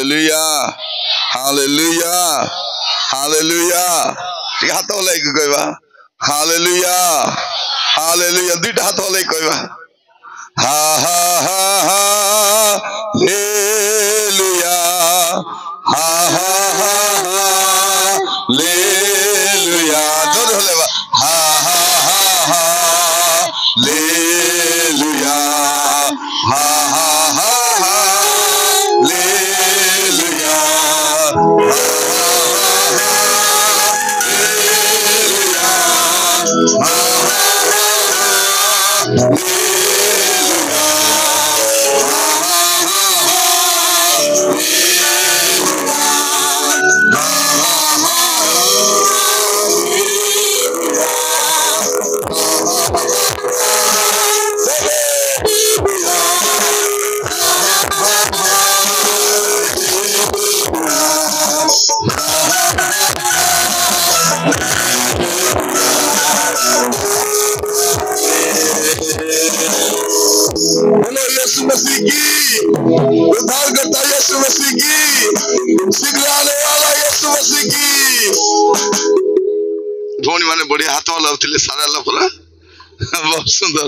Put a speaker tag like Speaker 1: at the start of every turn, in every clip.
Speaker 1: Hallelujah hallelujah hallelujah ठीक हाथ हलाई कहवा हालेलुया हालेलुया दुईटा हाथ हलाई कहवा हा हा हा हालेलुया हा हा हा हालेलुया जोर हलेवा हा हा हा हालेलुया हा हा हा हालेलुया बोलो यीशु मसीह की उद्धारकर्ता यीशु मसीह की शीघ्र आने वाला यीशु मसीह की भौणी माने बढ़िया हाथ हलाउथिले सारा लपरा बहुत सुंदर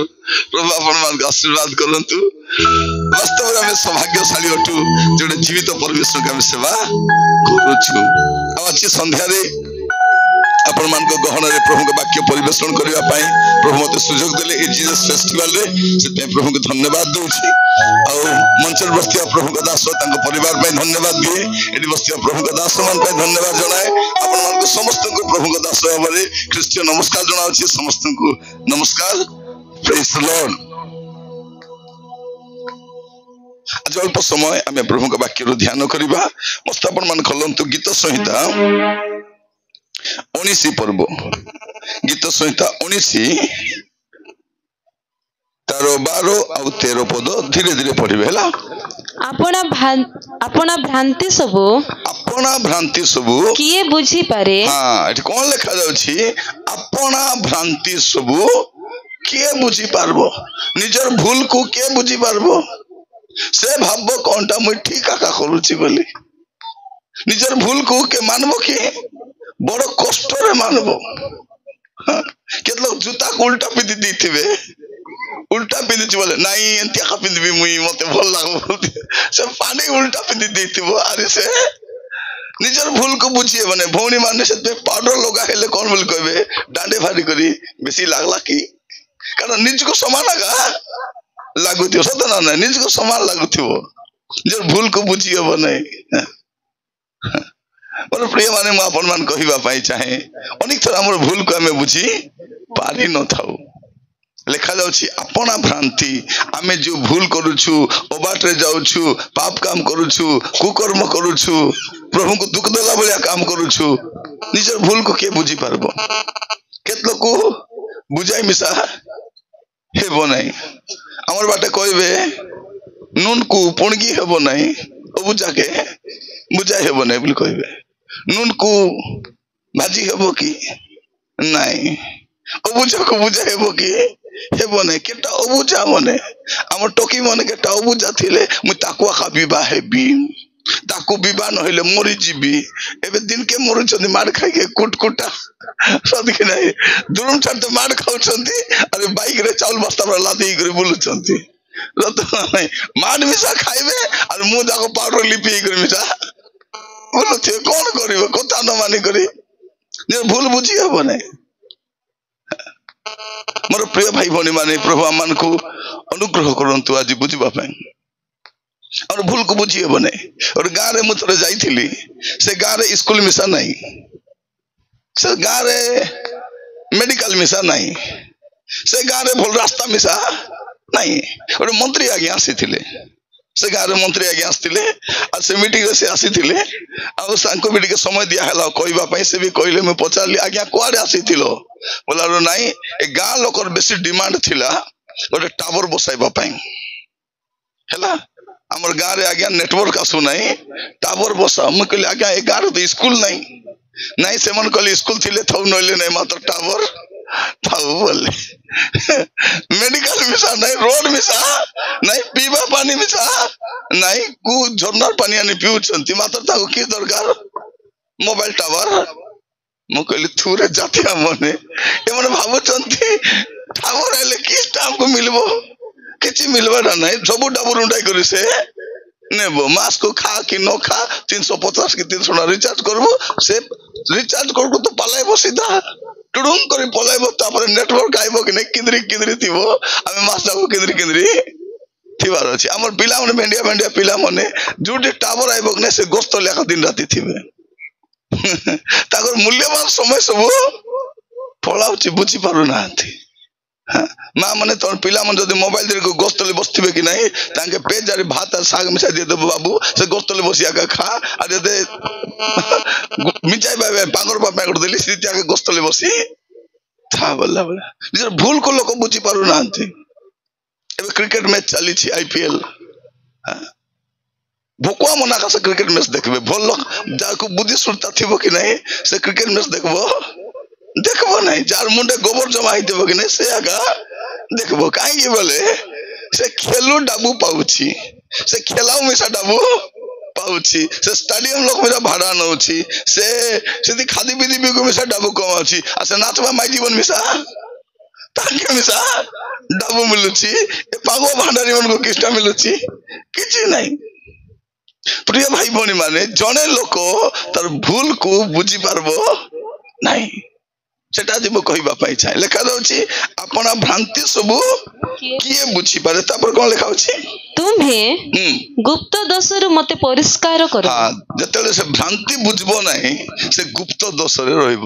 Speaker 1: प्रभु आपण मान आशीर्वाद करंतु वास्तव में हमें सौभाग्यशाली अटू जोड़े जीवित परमेश्वर का सेवा करूछु आज संध्या रे आपण मान को गहन रे प्रभु के वाक्य परिवेषण करबा पई प्रभु मते सुयोग देले ए जीसस फेस्टिवल रे से प्रभु को धन्यवाद दूची आ मंचर बस्तिया प्रभु का दास तांको परिवार पे धन्यवाद दिए एडी बस्तिया प्रभु का दास मान पे धन्यवाद जणाए आपण मान को समस्त को प्रभु का दास भाबरे ख्रीष्टियन नमस्कार जणाउची समस्त को नमस्कार प्रेज द लॉर्ड आज अल्प समय आमे प्रभु का वाक्य रो ध्यान करिबा मस्त आपण मान खलंतु गीत संहिता 19 पर्व गीत संहिता 19 तार 12 और 13 पद धीरे धीरे पढ़िबे हला
Speaker 2: अपना भ्रांति सबु किए बुझी पारे
Speaker 1: हां एठी कोन लिखा जाउछि अपना भ्रांति सबु किए बुझी पारबो निजर भूल को किए बुझी पारबो से भाबो कोनटा मु ठीक आका करूछि बोली निजर भूल को के मानबो कि बड़ कष्ट रे मानबो केत लोग जूता को उल्टा पिंदी दिथिबे उल्टा पिंदी बोले नहीं एंतिया का पिंदी मुई मते भल लागो से पानी उल्टा पिंदी दिथिबो अरे से निजर भूल को बुझिए माने भौणी माने से पाउडर लगा हेले कोन बोल कहबे डांडे भारी करी बेसी लागला की कारण निज को समान लागुथियो सत ना निज को समान लागुथियो निजर भूल को बुझिए बने मोर प्रिय माने मु आपन मान कहिबा पाई चाहे अनेक थर हमर भूल को हमें बुझी पारी न थाउ लिखा जाउछि अपना भ्रांति आमे जो भूल करूछु ओबाट रे जाउछु पाप काम करूछु कुकर्म करूछु प्रभु को दुख देला बलिया काम करूछु निजर भूल को के बुझी पारबो केत लोक बुझाई मिसा हेबो नाही हमर बाटे कहबे नून को पुणगी हेबो नाही बुझा के बुझाई हेबो नाही बोली कहबे नून को भाजी हेबो की नाही अबुझा को बुझा हेबो की हेबो नाही केटा अबुझा मने हम टोकी मने केटा अबुझा थिले मु ताकुआ का विवाह हेबी ताकू विवाह न होले मरि जीबी एबे दिन के मरु छथि मार खाइ के कुटकुटा सद के नाही दुरुम छत मार खाउ छथि अरे बाइक रे चावल बस्ता पर लादी करे बुलु छथि रत नाही मार मिसा खाइबे और मु जाको पाउडर लिपि करे मिसा बोलो थे कौन करिवो कथा न मानी करी जे भूल बुझी हबो नै मोर प्रिय भाई भनी माने प्रभु आमान को अनुग्रह करंतु आज बुझिबा पई और भूल को बुझी हबो नै और गां रे मु थरे जाईथिली से गां रे स्कूल मिसा नाही से गां रे मेडिकल मिसा नाही से गां रे भल रास्ता मिसा नाही और मंत्री आगे आसीथिले से गाँव मंत्री आगे आसते से मीटिंग से आसी के समय दिहला कहवाई से भी कहले मुझे पचारि आज्ञा कुआड़े आसी बोला नाई ए गाँ लोकर बेसी डिमांड थिला गोटे टावर बसाइबा है आमर गाँव रे आज्ञा नेटवर्क आसु नहीं टावर बसा मुझे कहली आज्ञा ए गाँव तो स्कूल नहीं से मन कहली स्कूल थिले थौ नइले नहीं मात्र टावर थाऊ बोले मेडिकल मिसा नहीं रोड मिसा नहीं पीवा पानी मिसा ନାଇଁ କୁ ଝର୍ଣାର ପାଣି ଆଣି ପିଉଛନ୍ତି ମାତ୍ର ତାଙ୍କୁ କି ଦରକାର ମୋବାଇଲ ଟାୱାର। ମୁଁ କହିଲି ଥୁରେ ଜାତିଆ ମନେ ଏମାନେ ଭାବୁଛନ୍ତି ଟାୱାର ହେଲେ କି ଆମକୁ ମିଳିବ କିଛି ମିଳିବାଟା ନାହିଁ ସବୁ ଡାବୁ ରୁଣ୍ଡାଇ କରି ସେ ନେବ ମାସକୁ ଖା କି ନ ଖା 350 କି 300 ଟଙ୍କା ରିଚାର୍ଜ କରିବ ସେ ରିଚାର୍ଜ କରୁ ତ ପଳାଇବ ସିଧା ଟୁଡୁଙ୍ଗ କରି ପଳାଇବ ତାପରେ ନେଟୱାର୍କ ଆଇବ କି ନାହିଁ କିନ୍ଦ୍ରି ଥିବ ଆମେ ମାସ ଯାକ କିନ୍ଦ୍ରି ଥିବାର ଅଛି। ଆମର ପିଲାମାନେ ଭେଣ୍ଡିଆ ପିଲାମାନେ ଯୋଉଠି ଟାୱାର ଆଇବ କି ନାହିଁ ସେ ଗସ୍ତ ଲେଖା ଦିନ ରାତି ଥିବେ ତାଙ୍କର ମୂଲ୍ୟବାନ ସମୟ ସବୁ ପଳାଉଛି ବୁଝି ପାରୁନାହାନ୍ତି। ମା ମାନେ ତମ ପିଲାମାନେ ଯଦି ମୋବାଇଲ ଧରି ଗସ୍ତରେ ବସିଥିବେ କି ନାହିଁ ତାଙ୍କେ ପେଜାରେ ଭାତ ଶାଗ ମିଶାଇ ଦେଇଦେବ ବାବୁ ସେ ଗସ୍ତରେ ବସି ଆଗ ଖା ଆଉ ଯଦି ମିଚାଇ ପାଗର ପାଇଁ ଗୋଟେ ଦେଲି ସେ ଆଗ ଗସ୍ତରେ ବସି ଥା ବୋଲା ବେଳେ ନିଜର ଭୁଲ କୁ ଲୋକ ବୁଝି ପାରୁନାହାନ୍ତି। ଏବେ କ୍ରିକେଟ ମ୍ୟାଚ ଚାଲିଛି IPL ଭୋକୁଆ ମନା ସେ କ୍ରିକେଟ ମ୍ୟାଚ ଦେଖିବେ ଭଲ ଯାହାକୁ ବୁଦ୍ଧି ସୁରତା ଥିବ କି ନାହିଁ ସେ କ୍ରିକେଟ ମ୍ୟାଚ ଦେଖିବ ନାହିଁ ଯାର ମୁଣ୍ଡେ ଗୋବର ଜମା ହେଇଥିବ କି ନାହିଁ ସେ ଆଗା ଦେଖିବ କାହିଁକି ବୋଲେ ସେ ଖେଳୁ ଡାବୁ ପାଉଛି ସେ ଖେଳାଉ ମିଶା ଡାବୁ ପାଉଛି ସେ ଷ୍ଟାଡିୟମ ଲୋକ ମିଶା ଭାଡା ନଉଛି ସେ ସେଠି ଖାଦି ପିଦି ବିକୁ ମିଶା ଡାବୁ କମାଉଛି ଆଉ ସେ ନାଚବା ମାଇ ଜୀବନ ମିଶା ତାଙ୍କେ ମିଶା ଡାବୁ ମିଳୁଛି ଏ ପାଗ ଭାଣ୍ଡାରୀ ମାନଙ୍କୁ କିଛିଟା ମିଳୁଛି କିଛି ନାହିଁ। ପ୍ରିୟ ଭାଇ ଭଉଣୀ ମାନେ ଜଣେ ଲୋକ ତାର ଭୁଲ କୁ ବୁଝି ପାରବ ନାହିଁ ସେଟା ଆଜି ମୁଁ କହିବା ପାଇଁ ଚାହେଁ। ଲେଖା ଯାଉଛି ଆପଣା ଭ୍ରାନ୍ତି ସବୁ କିଏ ବୁଝିପାରେ ତାପରେ କଣ ଲେଖା ଅଛି
Speaker 2: ତୁମ୍ଭେ ଗୁପ୍ତ ଦୋଷରୁ ମତେ ପରିଷ୍କାର କର।
Speaker 1: ଯେତେବେଳେ ସେ ଭ୍ରାନ୍ତି ବୁଝିବ ନାହିଁ ସେ ଗୁପ୍ତ ଦୋଷରେ ରହିବ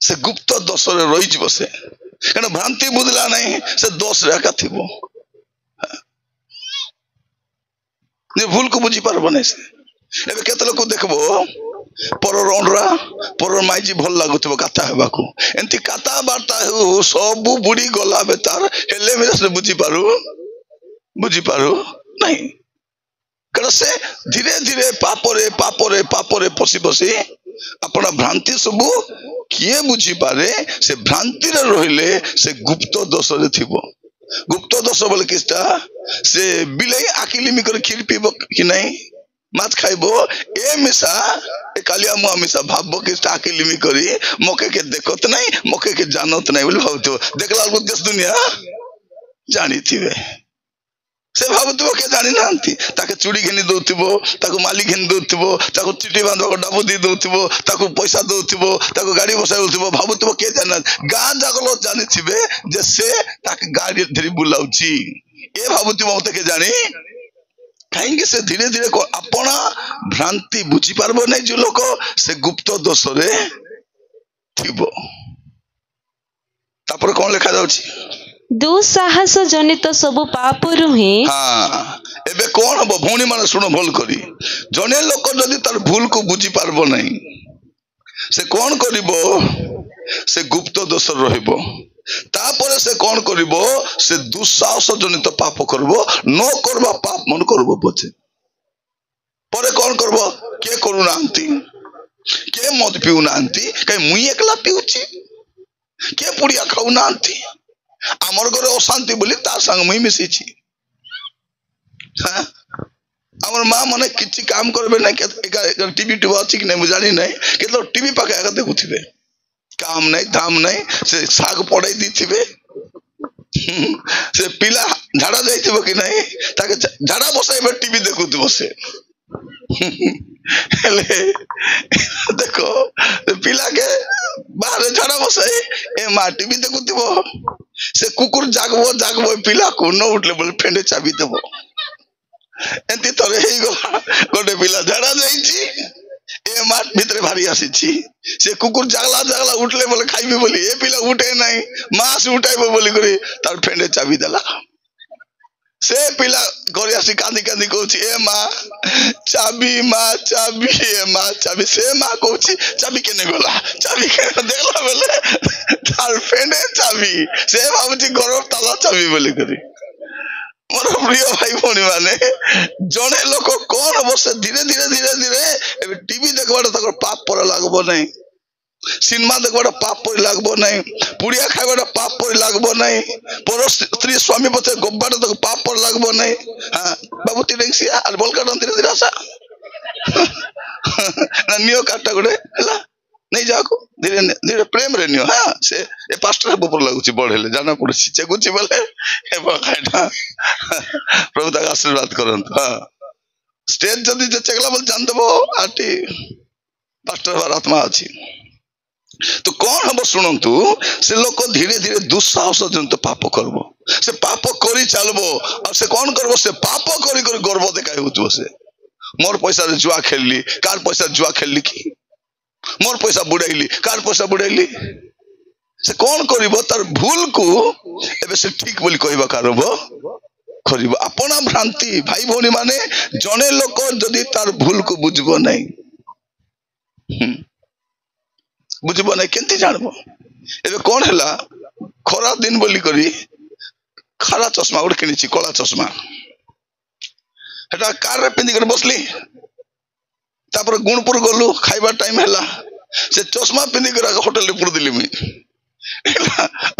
Speaker 1: ସେ ଗୁପ୍ତ ଦୋଷରେ ରହିଯିବ ସେ କାରଣ ଭ୍ରାନ୍ତି ବୁଝିଲା ନାହିଁ ସେ ଦୋଷରେ ଏକା ଥିବ ଭୁଲକୁ ବୁଝି ପାରବ ନାହିଁ ସେ। ଏବେ କେତେ ଲୋକ ଦେଖିବ ପରର ଅଣ୍ଡରା ପରର ମାଇଜି ଭଲ ଲାଗୁଥିବ କଥା ହେବାକୁ ଏମିତି କଥାବାର୍ତ୍ତା ହେଉ ସବୁ ବୁଡି ଗଲା ବେତାର ହେଲେ ସେ ବୁଝିପାରୁ ନାହିଁ କାରଣ ସେ ଧୀରେ ଧୀରେ ପାପରେ ପଶି ଆପଣ ଭ୍ରାନ୍ତି ସବୁ କିଏ ବୁଝିପାରେ ସେ ଭ୍ରାନ୍ତିରେ ରହିଲେ ସେ ଗୁପ୍ତ ଦୋଷରେ ଥିବ। ଗୁପ୍ତ ଦୋଷ ବୋଲେ କିଛିଟା ସେ ବିଲେଇ ଆକିଲିମି କରି କ୍ଷୀର ପିଇବ କି ନାହିଁ ମାଛ ଖାଇବ ଏ ମିଶା ଏ କାଲିଆ ମୁଆ ମିଶା ଭାବ କିଛିଟା ଆକିଲିମି କରି ମକେ କେ ଦେଖତ ନାହିଁ ମକେ କେ ଜାନତ ନାହିଁ ବୋଲି ଭାବୁଥିବ ଦେଖିଲା ବେଳକୁ ଦେଶ ଦୁନିଆ ଜାଣିଥିବେ ସେ ଭାବୁଥିବ କିଏ ଜାଣି ନାହାନ୍ତି ତାକେ ଚୁଡ଼ି ଘେନି ଦଉଥିବ ତାକୁ ମାଲି ଘେନି ଦଉଥିବ ତାକୁ ଚିଠି ବାନ୍ଧବାକୁ ଡାବୁ ଦେଇ ଦଉଥିବ ତାକୁ ପଇସା ଦଉଥିବ ତାକୁ ଗାଡି ବସାଇ ଦଉଥିବ ଭାବୁଥିବ କିଏ ଜାଣିନାହାନ୍ତି ଗାଁ ଯାକ ଲୋକ ଜାଣିଥିବେ ଯେ ସେ ତାକେ ଗାଡି ଧରି ବୁଲାଉଛି ଏ ଭାବୁଥିବ ମତେ କିଏ ଜାଣି କାହିଁକି ସେ ଧୀରେ ଧୀରେ ଆପଣ ଭ୍ରାନ୍ତି ବୁଝିପାରିବ ନାହିଁ ଯୋଉ ଲୋକ ସେ ଗୁପ୍ତ ଦୋଷରେ ଥିବ। ତାପରେ କଣ ଲେଖା ଯାଉଛି
Speaker 2: ଦୁଃସାହସ ଜନିତ ସବୁ ପାପରୁ ହିଁ
Speaker 1: ଏବେ କଣ ହବ ଭଉଣୀ ମାନେ ଶୁଣ ଭଲ କରି ଜଣେ ଲୋକ ଯଦି ତାର ଭୁଲ କୁ ବୁଝି ପାରବ ନାହିଁ ସେ କଣ କରିବ ସେ ଗୁପ୍ତ ଦୋଷରେ ରହିବ ତାପରେ ସେ କଣ କରିବ ସେ ଦୁଃସାହସ ଜନିତ ପାପ କରିବ ନ କରିବା ପାପ ମନ କରିବ ପଛେ ପରେ କଣ କରିବ କିଏ କରୁନାହାନ୍ତି କିଏ ମଦ ପିଉନାହାନ୍ତି କାହିଁ ମୁଇଁ ଏକଲା ପିଉଛି କିଏ ପୁଡିଆ ଖାଉନାହାନ୍ତି ଆମର ଘରେ ଅଶାନ୍ତି ବୋଲି ତା ସାଙ୍ଗ ମୁଇଁ ମିଶିଛି ଆମର ମା ମାନେ କିଛି କାମ କରିବେ ନାହିଁ ଟିଭି ଅଛି କି ନାହିଁ ମୁଁ ଜାଣି ନାହିଁ କେତେ ଟିଭି ପାଖେ ଏକା ଦେଖୁଥିବେ କାମ ନାହିଁ ଧାମ ନାହିଁ ସେ ଶାଗ ପଡେଇ ଦେଇଥିବେ ସେ ପିଲା ଝାଡା ଯାଇଥିବ କି ନାହିଁ ତାକେ ଝାଡା ବସାଇବେ ଟିଭି ଦେଖୁଥିବ ସେ ହେଲେ ଦେଖ ପିଲାକେ ବାହାରେ ଝାଡା ବସାଇ ଏ ମା ଟିଭି ଦେଖୁଥିବ ସେ କୁକୁର ଜାଗବ ପିଲାକୁ ନ ଉଠିଲେ ବୋଲେ ଫେଣ୍ଡେ ଚାବି ଦେବ ଏମିତି ଥରେ ହେଇଗଲା ଗୋଟେ ପିଲା ଝାଡା ଯାଇଛି ଏ ମା ଭିତରେ ଭାରି ଆସିଛି ସେ କୁକୁର ଜାଗଲା ଉଠିଲେ ବୋଲେ ଖାଇବି ବୋଲି ଏ ପିଲା ଉଠେ ନାହିଁ ମା ସେ ଉଠାଇବ ବୋଲି କରି ତାର ଫେଣ୍ଡେ ଚାବି ଦେଲା ସେ ପିଲା ଘରେ ଆସି କାନ୍ଦି କହୁଛି ଏ ମା ଚାବି ଏ ମା ଚାବି ସେ ମା କହୁଛି ଚାବି କେନେ ଗଲା ଚାବି ଦେଖିଲା ବେଲେ ତାର ଫେଣ୍ଡେ ଚାବି ସେ ଭାବୁଛି ଘର ତାଲା ଚାବି ବୋଲି କରି। ମୋର ପ୍ରିୟ ଭାଇ ଭଉଣୀ ମାନେ ଜଣେ ଲୋକ କଣ ହବ ସେ ଧୀରେ ଧୀରେ ଏବେ ଟିଭି ଦେଖବାଟା ତାଙ୍କର ପାପ ପରେ ଲାଗବ ନାହିଁ सिनेमा देखा पाप पर लगब ना पुड़िया खावा पाप पर लगब ना पर स्त्री स्वामी पचे गोबाटा तो पाप पर लगब ना हाँ बाबू तीन आर बल काट धीरे धीरे आशा ना नियो काटा गोटे है नहीं जाको धीरे धीरे प्रेम रे नियो हाँ से ए पास्टर ऊपर लगुच बढ़े जाना पड़े चेकुची बोले प्रभु तक आशीर्वाद करंतु हाँ स्टेज जदि चेकला बोल जान देबो आटी पास्टर बार आत्मा अछि तो कौन हम शुणु से लोक धीरे धीरे दुस्साहस जनित पाप करबो से पाप करी चलबो और से कौन करबो से पाप करी करी गर्व देखाई होतबो से मोर पैसा रे जुआ खेलली कार पैसा जुआ खेलली की मोर पैसा बुड़ैली कार पैसा बुड़ैली से कौन करिवो तार भूल को एबे से ठीक बोली कहबा करबो करिवो अपना भ्रांति भाई भौणी माने जने लोक जदि तार भूल को बुझबो नहीं बुझबो नहीं केंती जानबो एबे कौन हैला खरा दिन बोली करी खरा चश्मा गोटे किनिची कला चश्मा हेटा कार रे पिंदी कर बसली तापर गुणपुर गलु खाइबा टाइम हैला से चश्मा पिंदी कर होटल रे पुर दिली मी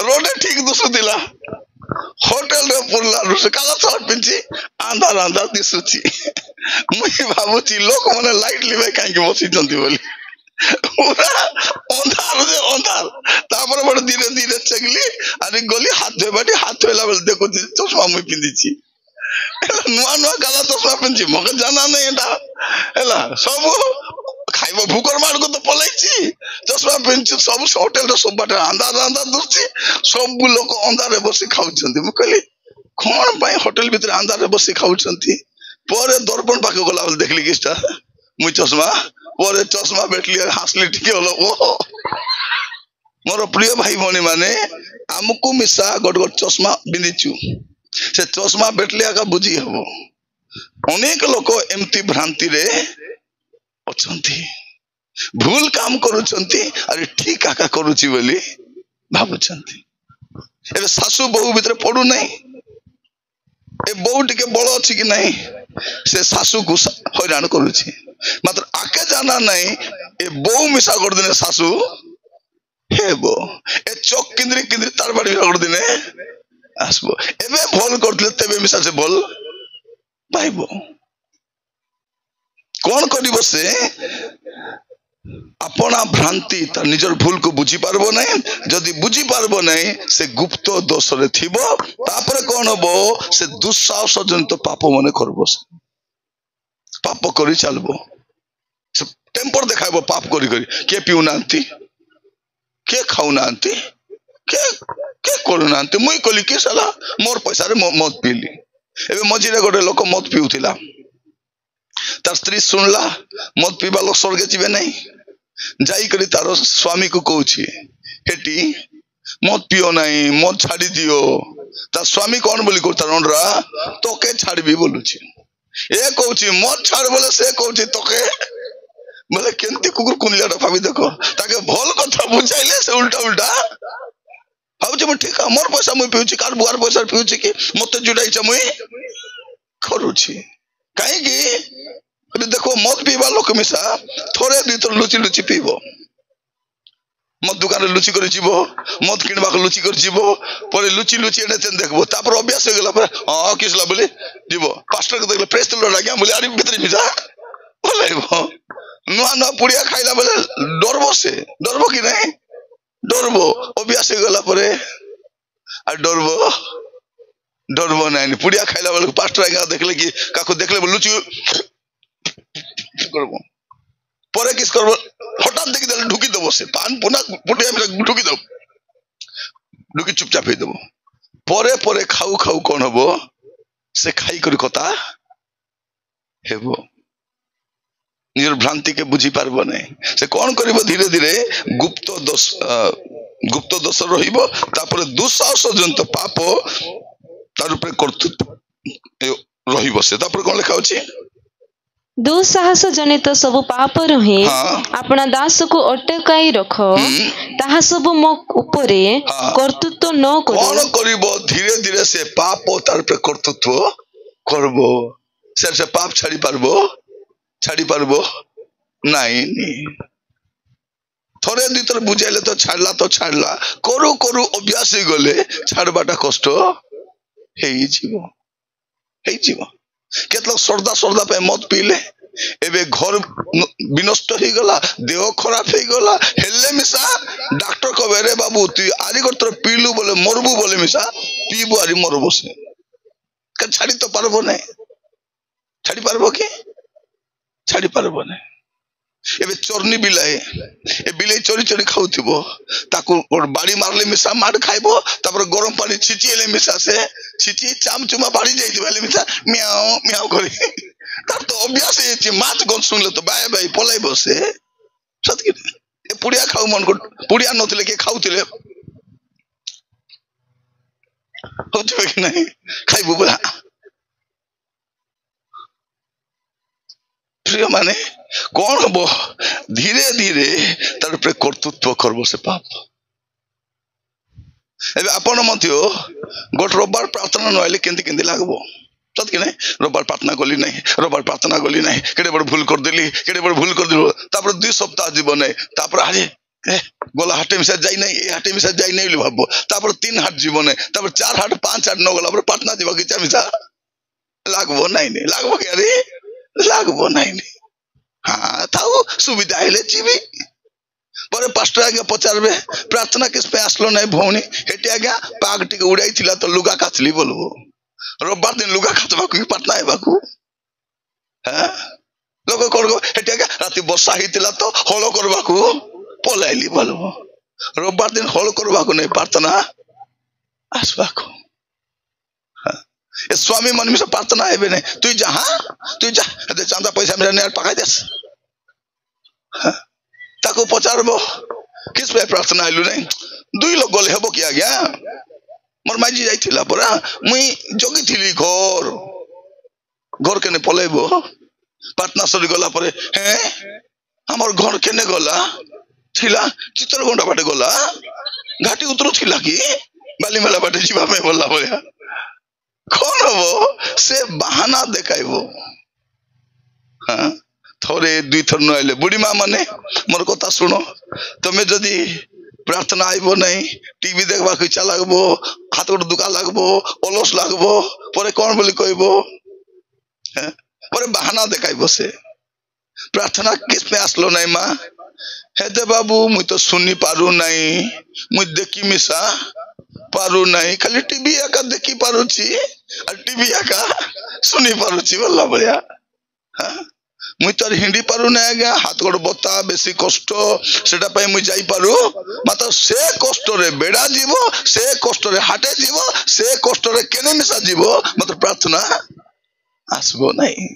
Speaker 1: रोड ठीक दुसु दिला होटल रे पुरला से काला शर्ट पिंची अंधार अंधार दिसुची मुई भाबुची लोक माने लाइट लिबे काहे के बसी जंती बोली पूरा अंधार जे अंधार तापर बड़ धीरे धीरे चगली अरे गली हाथ धोबाटी हाथ धोला बेल देखो चश्मा मुई पिंदीची नुआ नुआ काला चश्मा पिंची मगे जाना नहीं एटा हैला सब खाइबो भूकर मार को तो पलाइची चश्मा पिंची सब होटल रे सब बाटे अंधार अंधार दुची सब लोग अंधार रे बसी खाउछंती मु कहली कोन पाई होटल भीतर अंधार रे बसी खाउछंती परे दर्पण पाके गला बेल देखली किस्टा मुई चश्मा परे चश्मा बेटली हासली टिके होलो ओ मोर प्रिय भाई भौणी माने हमकु मिसा गड गड चश्मा बिंदिचु से चश्मा बेटलिया का बुझी हबो अनेक लोक एमती भ्रांति रे अछंती भूल काम करूछंती अरे ठीक आका करूची बोली भाबुछंती एबे सासु बहु भीतर पडु नहीं ए बहु टिके बळ अछि कि नहीं से सासु को हैरान करूची मात्र आके जाना नहीं ए बहु मिसा कर दिने सासु हेबो ए चोक किंद्री किंद्री तार बाड़ी कर दिने आसबो एबे भल करथले तेबे मिसा से भल पाइबो कौन करिबो से अपना भ्रांति तार निजर भूल को बुझी पारबो नहीं जदि बुझी पारबो नहीं से गुप्त दोष रे थिबो तापर कोन हबो से दुस्साहस जनित पाप मने करबो पाप करी चलबो से टेम्पर देखाबो पाप करी करी के पिउ नांती के खाउ नांती के करू नांती मुई कली के साला मोर पैसा रे मत पीली एबे मझिरे गोटे लोक मत पिउथिला तार स्त्री सुनला मत पीबा लोक स्वर्ग जीवे नहीं जाई करी तारो स्वामी को कहूची हेटी मत पियो नहीं मत छाड़ी दियो तार स्वामी कौन बोली को तार ओनरा तोके छाड़बी बोलुची ए कहूची मत छाड़ बोले से कहूची तोके बोले केंती कुकुर कुनियाटा भाबी देखो ताके भल कथा बुझाइले से उल्टा उल्टा भाबुची म ठीक है मोर पैसा मुई पिउची कार बुआर पैसा पिउची कि मते जुडाइछ मुई करूची काहे कि देखो मत पीवा लोक मिसा थोड़े भीतर लुची लुची पीबो मत दुकान रे लुची कर जीवो मत किनबा को लुची कर जीवो परे लुची लुची एने तेन देखबो तापर अभ्यास हो गेला पर हां किसला बोली जीवो पास्टर को देखले प्रेस तो लगा बोले अरे भीतर मिसा बोलेबो नुआ नुआ पुड़िया खाइला बोले डरबो कि नहीं डरबो अभ्यास हो गेला परे आ डरबो नहीं पुड़िया खाइला बोले पास्टर आगा देखले कि काको देखले लुची करबो परे किस करबो हठात देखि देले ढुकी देबो से पान पुना पुटिया में ढुकी देबो ढुकी चुपचाप हे देबो परे परे खाऊ खाऊ कोन हबो से खाई करी कथा हेबो निजर भ्रांति के बुझी पारबो नहीं से कौन करिवो धीरे धीरे गुप्त दोष रहिबो तापर दुस्साहस जंत पाप तार ऊपर कर्तृत्व रहिबो से तापर कोन लिखा अछि
Speaker 2: दुस्साहस जनित सब पाप रहे अपना दास को अटकाई रख ताहा सब मो ऊपरे कर्तृत्व न करो
Speaker 1: कौन करिवो धीरे धीरे से पाप तार ऊपर कर्तृत्व करबो से पाप छाड़ी पारबो नहीं थरे दुई थर बुझाइले तो छाड़ला करू करू अभ्यास ही गले छाड़बाटा कष्ट केतलोक सरदा पे मत पीले एबे घर विनष्ट हो गला देह खराब हो गला हेले मिसा डॉक्टर कहबे रे बाबू तू आरी कर पीलू बोले मरबू बोले मिसा पीबू आरी मरबो से छाड़ी तो पारबो नहीं छाड़ी पारबो कि छाड़ी पारबो नहीं एबे चोरनी बिलाए ए बिलाई चोरी चोरी खाउथिबो ताकू बाड़ी मारले मिसा मार खाइबो तापर गरम पानी छिचिले मिसा से छिची चामचुमा बाड़ी जाइथिबे मिसा म्याऊ म्याऊ करे तार तो अभ्यास है माछ गन सुनले तो बाय बाय पलाई बसे सत कि ए पुड़िया खाउ मन को पुड़िया नथिले के खाउथिले होथिबे कि नहीं खाइबो बोला प्रिय माने कौन हम धीरे धीरे तार पे कर्तृत्व करबो से पाप एबे आपण मध्य गोट रविवार प्रार्थना नहले केंती केंती लागबो सत कि नहीं रविवार प्रार्थना गली नहीं रविवार प्रार्थना गली नहीं केडे बड़ भूल कर देली केडे बड़ भूल कर दिलो तापर 2 सप्ताह जीवन नहीं तापर अरे गोला हाटे मिसा जाई नहीं ए हाटे मिसा जाई नहीं भाबो तापर 3 हाट जीवन नहीं तापर 4 हाट 5 हाट न गला पर प्रार्थना जीवा कि चा मिसा लागबो नहीं लागबो के अरे लागबो नहीं हाँ थाऊ सुविधा हेले जीवी पर पास्टर आगे पचारबे प्रार्थना किस पे आसलो नहीं भौनी हेटे आगे पाग टिके उड़ाई थिला तो लुगा काचली बोलबो रविवार दिन लुगा काचबा को प्रार्थना हेबाकू हां लोग करगो हेटे आगे राती वर्षा हितिला तो हलो करबाकू पलाइली बोलबो रविवार दिन हलो करबाकू नहीं प्रार्थना आसबाकू ए स्वामी मन में से प्रार्थना हेबे नहीं तू जा दे चांदा पैसा मेरा नेर पकाई देस ताको पचारबो किस पे प्रार्थना आइलु नहीं 2 लोग गले हेबो कि आज्ञा मोर माजी जाइथिला परा मुई जगी थिली घर केने पलेबो प्रार्थना सरी गला परे हैं हमर घर केने गला थिला चित्रगोंडा बाटे गला घाटी उतरो थिला कि बाली मेला बाटे जीवा में बोलला बोलिया कौन हो से बहाना देखाइबो हाँ थोड़े 2 थर न आइले बुढ़ी माँ माने मोर कथा सुनो तमे जदि प्रार्थना आइबो नहीं टीवी देखबा को इच्छा लागबो हाथ गोड़ दुखा लागबो अलस लागबो परे कौन बोली कहबो परे बहाना देखाइबो से प्रार्थना किस पे आसलो नहीं माँ हेदे बाबू मुई तो सुनी पारू नहीं मुई देखी मिसा पारू नहीं खाली टीवी आका देखी पारुची और टीवी आका सुनी पारुची बोला बढ़िया हाँ मुई तो हिंदी पारू नहीं आज्ञा हाथ गोड़ बता बेसी कष्ट सेटा पाई मुई जाई पारू मात्र से कष्ट रे बेड़ा जीवो से कष्ट रे हाटे जीवो से कष्ट रे केने मिसा जीवो मात्र प्रार्थना आसबो नहीं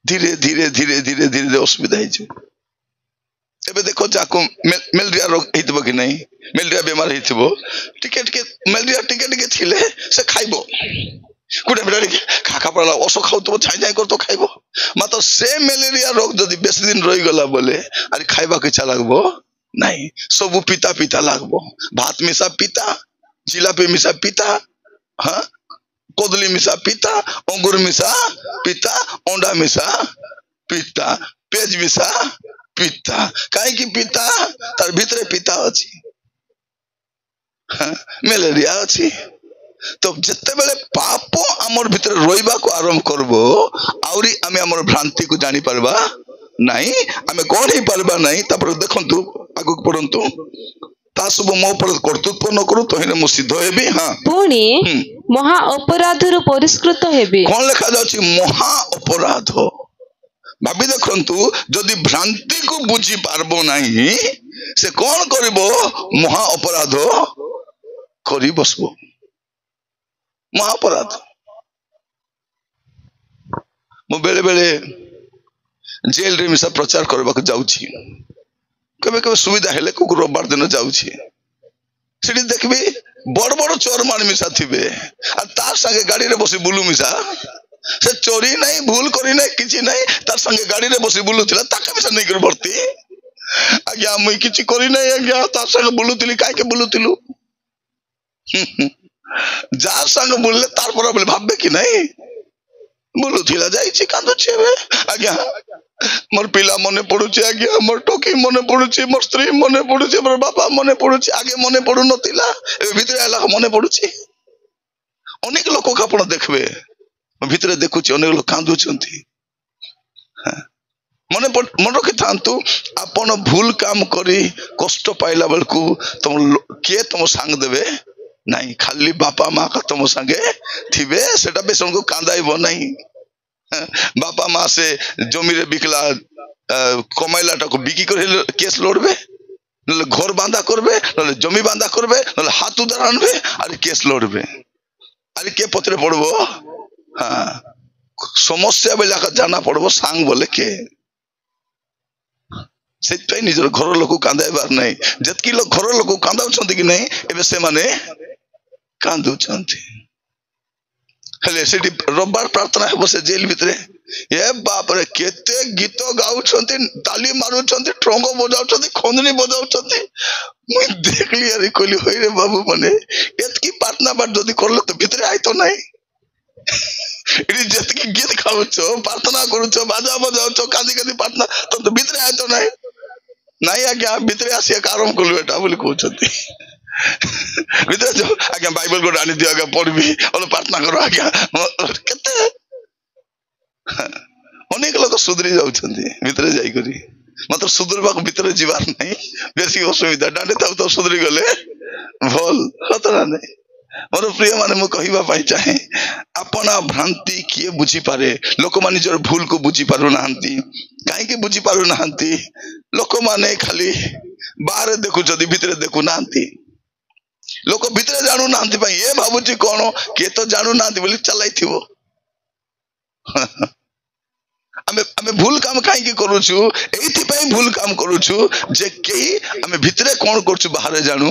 Speaker 1: धीरे धीरे धीरे धीरे धीरे असुविधा है एबे देखो जाको मेलेरिया रोग हितबो कि नहीं मेलेरिया बीमार हितबो टिके टिके मेलेरिया टिके टिके थिले से खाइबो गुडे बेटा खाखा पड़ला ओसो खाउतबो छाई जाई करतो खाइबो मात्र से मेलेरिया रोग जदि बेसी दिन रही गला बोले अरे खाइबा के इच्छा लागबो नहीं सब पिता पिता लागबो भात मिसा पिता जिलापी मिसा पिता हां कोदली मिसा पिता अंगूर मिसा पिता अंडा मिसा पिता पेज मिसा पिता काहे कि पिता तार भीतरे पिता अछि मेलेरिया अछि तो जत्ते बेले पाप आमर भीतर रोइबा को आरंभ करबो आउरी आमे आमर भ्रांति को जानि परबा नहीं आमे कोन ही परबा नहीं तापर देखंतु आगु पढंतु ता सब मो पर कर्तृत्व न करू तो हेने मो सिद्ध हेबी हां पुणी
Speaker 2: महा अपराध रो परिष्कृत हेबी
Speaker 1: कोन लिखा जाउची महा अपराध भाभी देखंतु जदि भ्रांति को बुझी पारबो नहीं से कोन करबो महा अपराध करी बसबो महापराध मो बेले बेले जेल रे मिसा प्रचार करबा को जाउछी कबे कबे सुविधा हेले को रविवार दिन जाउछी सेठी देखबी बड़ बड़ चोर मान मिसा थिबे आ तार संगे गाड़ी रे बसी बुलु मिसा से चोरी नहीं भूल करी नहीं किछि नहीं तार संगे गाड़ी रे बसी बुलु थिला ताका मिसा नहीं कर भर्ती आज्ञा मुई किछि करी नहीं आज्ञा तार संगे बुलु थिली काहे के बुलु थिलु जार संग बोलले तार पर बोले भाबबे कि नहीं बोलु थिला जाई छी कांदो छेबे आज्ञा मोर पिला मने पड़ुची आज्ञा मोर टोकी मने पड़ुची मोर स्त्री मने पड़ुची मोर बापा मने पड़ुची आगे मने पड़ु नथिला ए भितरे आला मने पड़ुची अनेक लोक को आपण देखबे भितरे देखुची अनेक लोक कांदुचंती मन रखी थांतु आपण भूल काम करी कष्ट पाइला बेलकू तुम किए तुम सांग देबे नहीं खाली बापा माँ का तुम संगे थिबे सेटा बेसन को कांदाइबो नहीं बापा माँ से जमी रे बिकला कमाइला टाको बिकी कर केस लड़बे नले घर बांधा करबे नले जमी बांधा करबे नले हाथ उधार आनबे अरे केस लड़बे अरे के पत्रे पड़बो हाँ समस्या बेला का जाना पड़बो सांग बोले के से निजर घर लोक कांदाइबार नहीं जतकी लोग घर लोक कांदाउछंती कि नहीं एबे से माने कांदुछंती हेले सेठी रविवार प्रार्थना है बसे जेल भितरे ए बाप रे केते गीत गाउछंती ताली मारुछंती ट्रंगो बजाउछंती खंजनी बजाउछंती मुई देखली अरे कोली होई रे बाबू माने एतकी प्रार्थना बात जदी करले तो भितरे आइतो नहीं इडी जतकी गीत गाउछो प्रार्थना करूछो बाजा बजाउछो कादी कादी प्रार्थना तो भितरे आइतो नहीं नहीं आज्ञा भितरे आसी आरंभ कलु एटा बोली कहउछंती भितरे जो आज्ञा बाइबल को आनी दियो आज्ञा पढ़बी और प्रार्थना करो आज्ञा केते अनेक लोग सुधरी जाउछंती भितरे जाई करी मात्र सुधरबा को भितरे जीवार नहीं बेसी असुविधा डांडे ताउ तो सुधरी गले भल खतरा नहीं मोर प्रिय माने मु कहिबा पाई चाहे अपना भ्रांति किए बुझी पारे लोक माने जर भूल को बुझी पारु नाहंती काहे के बुझी पारु नाहंती लोक माने खाली बाहर देखु जदी भितरे देखु नाहंती लोक भितरे जानु नाहंती भाई ए भाबुची कोन के तो जानु नाहंती बोली चलाई थिबो आमे भूल काम काहे के करूछु एथि पई भूल काम करूछु जे केही आमे भितरे कोन करछु बाहर जानु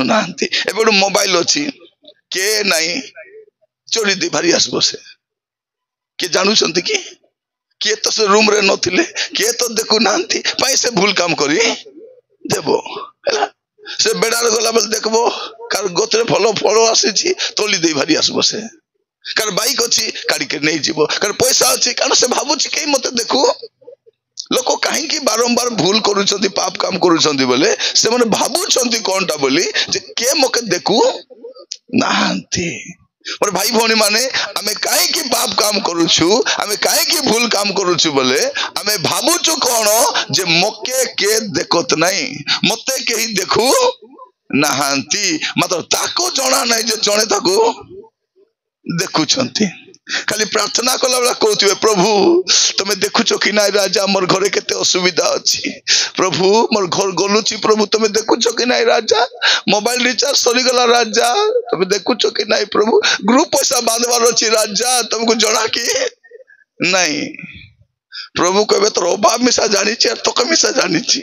Speaker 1: नाहंती एबेडो मोबाइल अछि के नाही चोरी दी भारी आस बसे के जानु छंती के तो से रूम रे नथिले के तो देखु नाहंती पई से भूल काम करी देबो हैला से बेडार गला बेल देखबो कार गोत्रे फलो फलो आसी तोली दे भारी आस बसे कार बाइक अछि काडी के नै जीवो कार पैसा अछि कारण से भाबुची के मते देखु लोक कहीं की बारंबार भूल करूछंती पाप काम करूछंती बोले से माने भाबुछंती कोनटा बोली जे के मके देखु नाहंती और भाई भौणी माने आमे काहे की पाप काम करूछु आमे काहे की भूल काम करूछु बोले आमे भाबुछु कोन जे मके के देखत नहीं मते केही देखु नाहंती मात्र ताको जणा नहीं जे जणे ताको देखुछंती खाली प्रार्थना कला बेला कहउथिबे प्रभु तमे देखुछो कि नाई राजा मोर घरे केते असुविधा अछि प्रभु मोर घर गलुची प्रभु तमे देखुछो कि नाई राजा मोबाइल रिचार्ज सरी गला राजा तमे देखुछो कि नाई प्रभु ग्रुप पैसा बांधवार अछि राजा तुमको जणा कि नहीं प्रभु कहबे तोर अभाव मिसा जानि छी और तोके मिसा जानि छी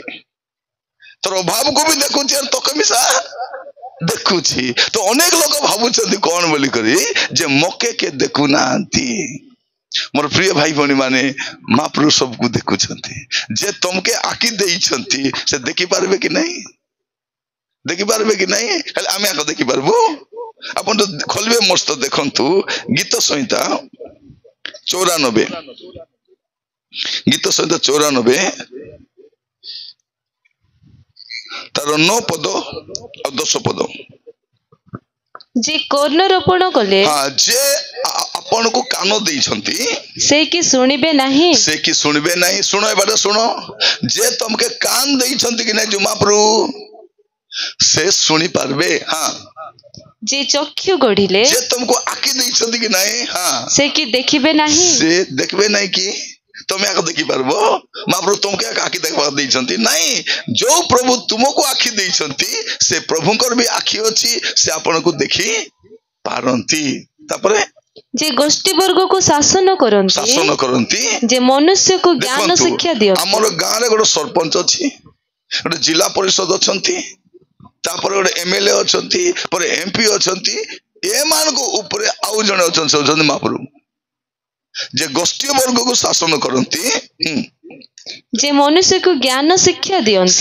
Speaker 1: तोर अभाव को भी देखुछी और तोके मिसा देखुची तो अनेक लोग भाबुछंती कोन बोली करी जे मके के देखु नांती मोर प्रिय भाई भौणी माने महाप्रभु सब को देखुछंती जे तुमके आकी देइछंती से देखि पारबे कि नहीं देखि पारबे कि नहीं खाली आमे आको देखि पारबो अपन तो खोलबे मस्त देखंतु गीत संहिता 94 गीत संहिता 94 तार 9 पद और 10 पद
Speaker 2: जे कर्ण रोपण कले
Speaker 1: हां जे आपण को कानो देइछंती
Speaker 2: से कि सुनिबे नाही सुनो बाटे सुनो जे तुमके कान देइछंती कि नै जुमा प्रभु से सुनी पारबे हां जे चक्षु गढिले जे तुमको आंखी देइछंती कि नै हां से कि देखिबे नाही कि तुम आको देखि पारबो महाप्रभु तुमके आखि देखबा देइछंती नहीं जो प्रभु तुमको आखि देइछंती से प्रभुकर भी आखि अछि से आपण को देखि पारंती तापरे जे गोष्ठी वर्ग को शासन करंती जे मनुष्य को ज्ञान शिक्षा दियो
Speaker 1: हमर गां रे गोटे सरपंच अछि गोटे जिला परिषद अछंती तापर गोटे एमएलए अछंती पर एमपी अछंती ए मान को ऊपर आउ जने अछंती महाप्रभु जे गोष्ठी वर्ग को शासन करंती
Speaker 2: जे मनुष्य को ज्ञान शिक्षा दियंती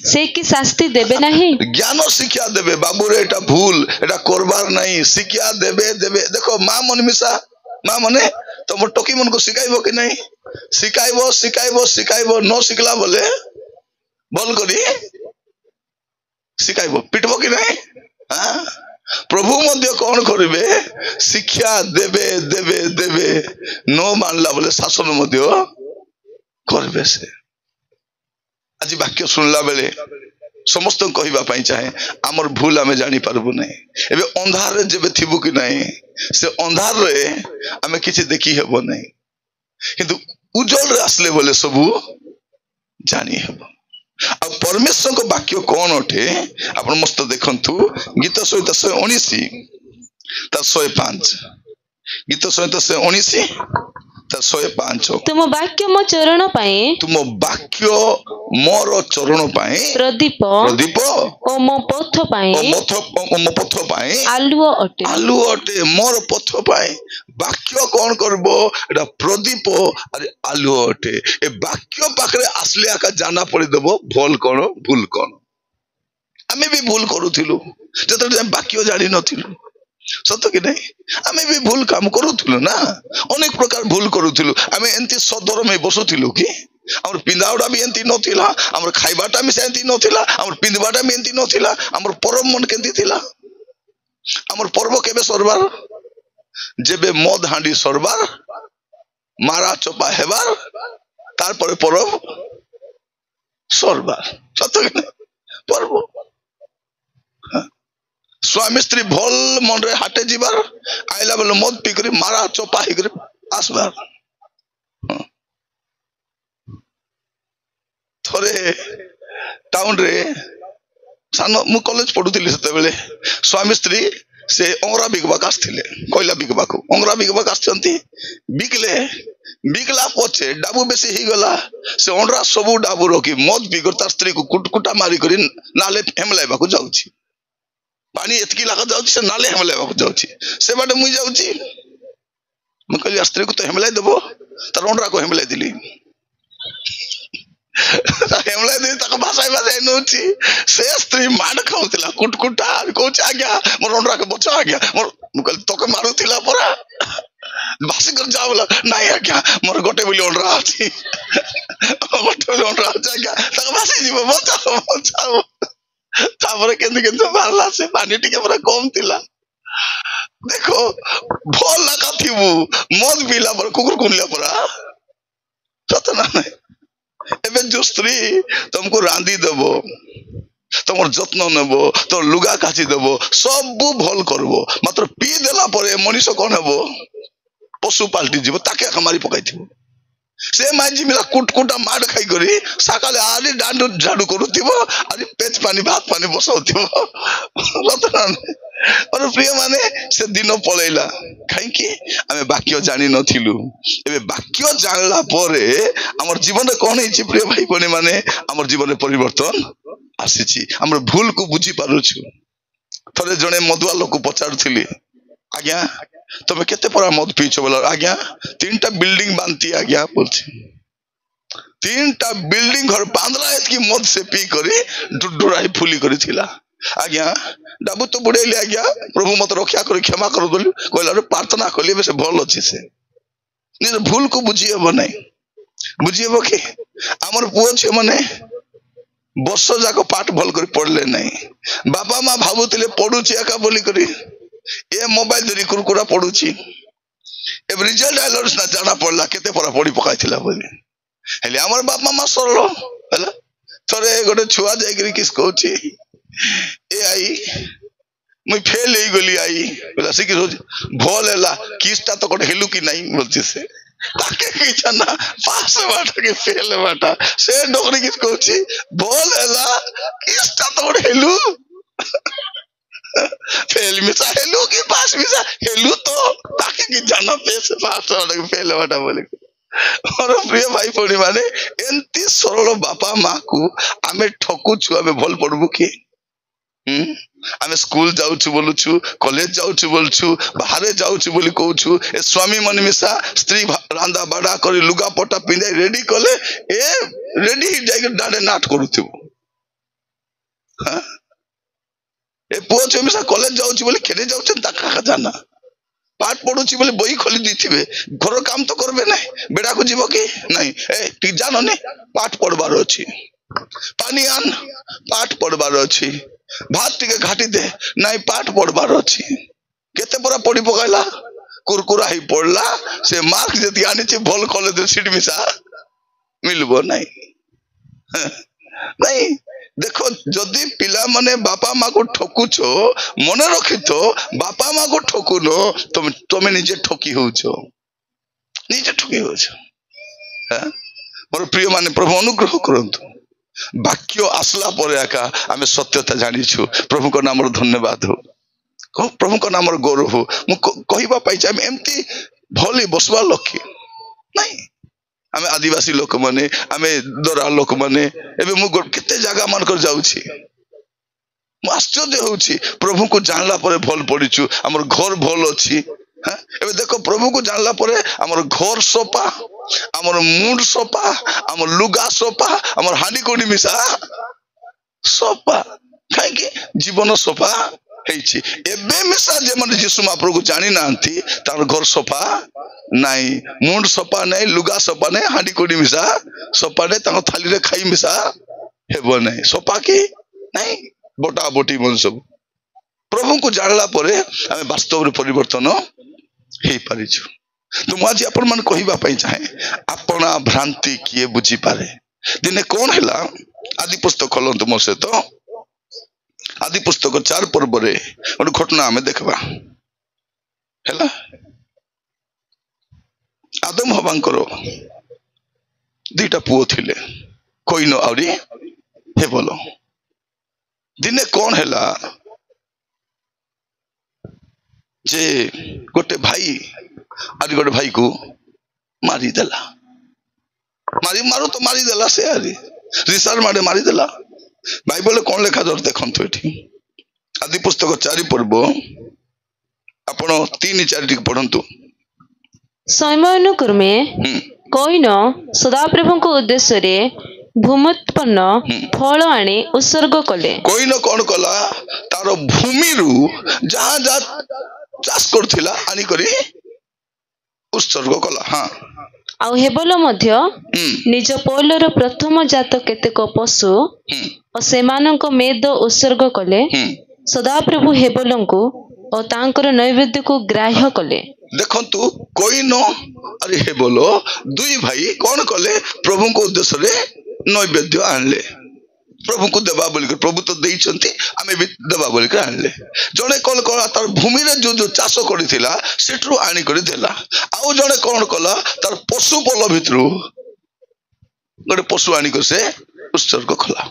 Speaker 2: से कि शास्ति देबे नहीं
Speaker 1: ज्ञान शिक्षा देबे बाबू रे एटा भूल एटा करबार नहीं शिक्षा देबे देखो मां मन मिसा मां मने तुम टोकी मन को शिखाइब कि नहीं शिखाइब शिखाइब शिखाइब न शिखला बोले भल करी शिखाइब पिटब कि नहीं हाँ प्रभु मध्य कौन करिवे शिक्षा देवे देवे देवे न मानला बोले शासन मध्य करिवे से आज वाक्य सुनला बेले समस्त कहवा चाहे आमर भूल आम जानी पारबु नहीं एबे अंधार रे जेबे थिबु कि नहीं से अंधार रे आमे किछि देखि हेबो नहीं किंतु उज्जवल रे आसले बोले सबु जानी हेबो आ परमेश्वर को वाक्य कौन अटे आपण मस्त देखंतु गीत सहित 119 ता 105 गीत सहित 119 ता 105
Speaker 2: तुम वाक्य मो चरण पाए
Speaker 1: तुम वाक्य मोर चरण पाए
Speaker 2: प्रदीप
Speaker 1: प्रदीप
Speaker 2: ओ मो पथ पाए
Speaker 1: मो पथ पाए
Speaker 2: आलुओ अटे
Speaker 1: मोर पथ पाए वाक्य कौन करबो एटा प्रदीप अरे आलुओ अटे ए वाक्य पाखरे आसले आका जाना पड़ी देबो भल कोन भूल कोन आमे भी भूल करूथिलु जतरे हम वाक्य जानि नथिलु सत्य कि नहीं आमे भी भूल काम करूथिलु ना अनेक प्रकार भूल करूथिलु आमे एंती सदर में बसुथिलु कि हमर पिंदाउडा भी एंती नथिला हमर खाइबाटा भी सेंती नथिला हमर पिंदबाटा भी एंती नथिला हमर परम मन केंती थिला हमर पर्व केबे सरबार जेबे मद हांडी सरबार मारा चोपा हेबार तार परे परब सरबार सत्य कि नहीं पर्व स्वामी स्त्री भल मन रे हाटे जीवार आइला बेले मद पी करी मारा चोपा ही करी आसबार थोरे टाउन रे सानो मु कॉलेज पढुथिली सेते बेले स्वामी स्त्री से अंगरा बिकबाक आसथिले कोइला बिकबाक अंगरा बिकबाक आछंती बिकले बिकला पछे डाबू बेसी ही गला से अंगरा सबु डाबू रखी मद पी कर तार स्त्री को कुटकुटा मारी करी नाले हेमलाइबाकू जाउची पानी एतकी लागत जाउची से नाले हेमलाइबाकू जाउची से बाटे मुई जाउची म कहली स्त्री को तो हेमलाई देबो तार अंगरा को हेमलाई दिली हेमलाई दे तक भाषा भाषा नउची से स्त्री माड खाउतिला कुटकुटा कोच आ गया मोर अंडरा के बच्चा आ गया मोर मुकल तोके मारुतिला परा भाषी कर जावला नाही आ गया मोर गोटे बिली अंडरा आछि गोटे बिली अंडरा आ गया तक भाषी जीव बचाओ बचाओ तापर केंद केंद मारला से पानी टिके पूरा कम थिला देखो भल लगा थिबु मद पीला पर कुकुर कुनला परा सतना नहीं एबे जो स्त्री तुमको रांधी देबो तुम जत्न नेबो तो लुगा काची देबो सब भल करबो मात्र पी देला परे मनीष कोन हेबो पशु पाल्टी जीव ताके हमारी पकाइथिबो से माजी मिला कुटकुटा माड खाई करी सकाले आली डांडू झाड़ू करूथिबो आली पेच पानी भात पानी बसाउथिबो रतन और प्रिय माने से दिन पळैला काई कि आमे वाक्य जानि नथिलु एबे वाक्य जानला परे हमर जीवन रे कोन हिची प्रिय भाई बने माने हमर जीवन रे परिवर्तन आसीची हमर भूल को बुझी पारुछु थरे जने मधुआ लोक पचारथिली आज्ञा तबे केते परा मद पीछो बोला आज्ञा 3टा बिल्डिंग बांधती आज्ञा बोलछि 3टा बिल्डिंग घर बांधला एतकी मद से पी करी डुडुराई फुली करी थिला आज्ञा डाबू तो बुड़ेली आज्ञा प्रभु मत रक्षा कर क्षमा कर बोली कहला रे प्रार्थना कली से भल अछि से निज भूल को बुझियब नहीं बुझियब कि हमर पुओ छे माने वर्ष जाक पाठ भल कर पढ़ले नहीं बापा माँ भाबुतिले पढुची एका बोली करी ए मोबाइल धरी कुरकुरा पढुची ए रिजल्ट आइलस ना जाना पड़ला केते परा पड़ी पकाइथिला बोली हेले हमर बाप मामा सरलो हला थरे गोटे छुआ जाय करी किस कहउची ए आई मुई फेल हे गली आई बोला सिकी सोच भल हैला किसटा तो कोटे हेलु कि नहीं बोलची से ताके किछा ना पास बाटा के फेल बाटा से डोगरी किस कहउची भल हैला किसटा तो कोटे हेलु फेल मिसा हेलु की पास मिसा हेलु तो ताके कि जाना पेस पास बाटा के फेल बाटा बोले और प्रिय भाई पड़ी माने एंती सरल बापा माँ को आमे ठकु छु आमे भल पड़बु कि आमे स्कूल जाउछु बोलुछु कॉलेज जाउछु बोलछु बाहर जाउछु बोली कहउछु ए स्वामी मन मिसा स्त्री रांदा बड़ा करी लुगा पटा पिंदे रेडी कले ए रेडी जाय डाडे नाट करूथु हां ए पुओ छे मिसा कॉलेज जाउछु बोली केने जाउछु ताका जाना पाठ पढ़ुची बोले बही खोली देथिबे घर काम तो करबे नहीं बेड़ा को जीव कि नहीं ए टी जानो ने पाठ पढ़बार अछि पानी आन पाठ पढ़बार अछि भात टिके घाटी दे नहीं पाठ पढ़बार अछि केते बरा पढ़ी पकाइला कुरकुरा ही पढ़ला से मार्क जति आनी छी भल कॉलेज सीट मिसा मिलबो नहीं नहीं देखो जदि पिला माने बापा माँ को ठकुछो मने रखी तो बापा माँ को ठकुनो तुम निजे ठकी होछो निजे ठकी होछो मोर प्रिय माने प्रभु अनुग्रह करंतु वाक्य आसला परे आका आमे सत्यता जानिछु प्रभु को नाम धन्यवाद हो प्रभु को नाम गौरव हो मु कहिबा पाइछ आमे एम्ति भली बसवा लखी नहीं आमे आदिवासी लोक माने आमे दरा लोक माने एबे मु केते जगह मान कर जाउछि मु आश्चर्य होउछि प्रभु को जानला परे भल पडिछु हमर घर भल अछि एबे देखो प्रभु को जानला परे हमर घर सोपा हमर मूड सोपा हमर लुगा सोपा हमर हांडी कोडी मिसा सोपा काहे कि जीवन सोपा हेछि एबे मिसा जे मन यीशु महाप्रभु को जानि नांती तार घर सोपा नहीं मुंड सोपा नहीं लुगा सोपा नहीं हांडी कोडी मिसा सोपा नहीं ताको थाली रे खाई मिसा हेबो नहीं सोपा की नहीं बोटा बोटी मन सब प्रभु को जानला परे हमें वास्तव रे परिवर्तन हे परिछु तो मु आज अपन मन कहिबा पई चाहे अपना भ्रांति किए बुझी पारे दिने कोन हैला आदि पुस्तक खोलंतु मो से तो आदि पुस्तक 4 पर्व रे गोटे घटना हमें देखबा हैला आदम हवांकर दीटा पुओ थिले कोइनो आउरी हे बोलो दिने कौन हैला जे गोटे भाई आदि गोटे भाई को मारी देला मारू तो मारी देला से आदि रिसार मारे मारी देला बाइबल कौन लेखा दर देखंतु एठी आदि पुस्तक 4 पर्व आपण 3-4 टिक पढंतु
Speaker 2: समयानुक्रमे कोइन सदाप्रभु को उद्देश्य रे भूमोत्पन्न फल आनी उत्सर्ग कले
Speaker 1: कोइन कौन कला तार भूमि रु जहाँ जा चाष करथिला आनी करी उत्सर्ग कला हां
Speaker 2: आउ हेबल मध्य निज पौलर प्रथम जात केतेक पशु और सेमानक मेद उत्सर्ग कले सदाप्रभु हेबलंकु और तांकर नैवेद्य को ग्राह्य कले
Speaker 1: देखंतु कोइनो अरे हे बोलो दुई भाई कौन कले प्रभु को उद्देश्य रे नैवेद्य आनले प्रभु को देबा बोली कर प्रभु तो देइछंती आमे भी देबा बोली कर आनले जने कौन कला तार भूमि रे जो चाष करिथिला सेठरू आनी करी देला आउ जने कौन कला तार पशु पल भितरू गोटे पशु आनी कर से उत्सर्ग कला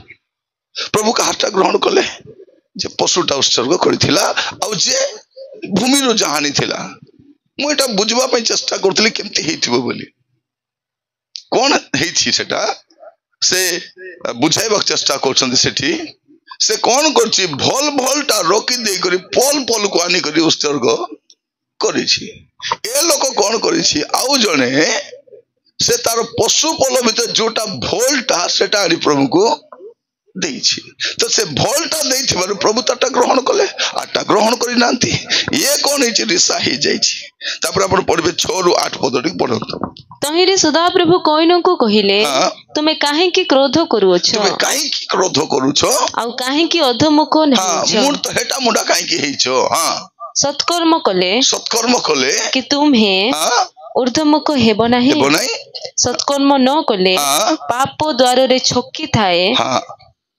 Speaker 1: प्रभु का हाथ ग्रहण कले जे पशुटा उत्सर्ग करिथिला आउ जे भूमि रो जहानी थिला मु एटा बुझबा पई चेष्टा करथली केमती हेथिबो बोली कोन हेछि सेटा से बुझाइबा चेष्टा करछन सेठी से कोन करछि भल भलटा रोकी देई करी पल पल को आनी करी उत्सर्ग करिछि ए लोक कोन करिछि आउ जने से तार पशु पल भितर जोटा भलटा सेटा आनी प्रभु को देइछि तो से भलटा देइथिबार प्रभु ताटा ग्रहण कले आटा ग्रहण करि नांती ये कोन हेछि रिसा हे जाइछि तापर आपण पढबे 6 रु 8 पद टिक पढंतु
Speaker 2: तहिरे सदाप्रभु कोइन को कहिले तुमे काहे की क्रोध करूछ
Speaker 1: तुमे काहे की क्रोध करूछ
Speaker 2: आ काहे की अधमुख नहिछ
Speaker 1: मुंड तो हेटा मुंडा काहे की हेइछो हां
Speaker 2: सत्कर्म कले कि तुम्हे ऊर्ध्वमुख हेबो नाही सत्कर्म न कले पाप द्वार रे छकी थाए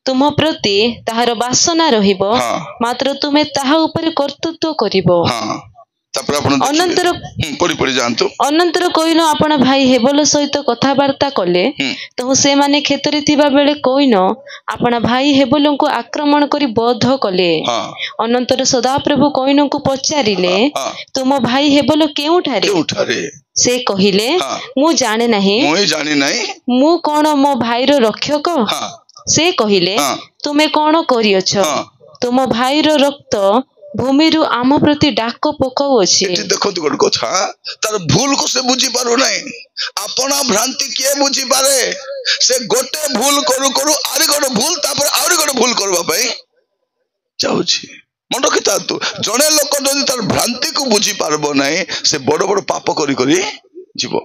Speaker 2: तुम प्रति ताहार वासना रहिबो मात्र तुमे ताहा ऊपर कर्तृत्व करिबो अनंतर
Speaker 1: पड़ी जानतु
Speaker 2: अनंतर कोइन आपण भाई हेबल सहित कथावार्ता कले तो से माने खेतरे थिबा बेले कोइन आपण भाई हेबल को आक्रमण करी बध कले अनंतर सदाप्रभु कोइन को पचारिले तुम भाई हेबल केउठारे से कहिले मु जाने नाही मु कोन मो भाई रो रक्षक से कहिले तुमे कोन करियछ तुम भाई रो रक्त भूमि रु आम प्रति डाक पकाउ अछि
Speaker 1: देखो गोटे कथा तार भूल को से बुझी पारु नाही अपना भ्रांति के बुझी पारे से गोटे भूल करू करू आरी गोटे भूल तापर आरी गोटे भूल करबा पई जाउछि मन रखिता जड़े लोक जदि तार भ्रांति को बुझी पारब नहीं से बड़ बड़ पाप करी करी जीव।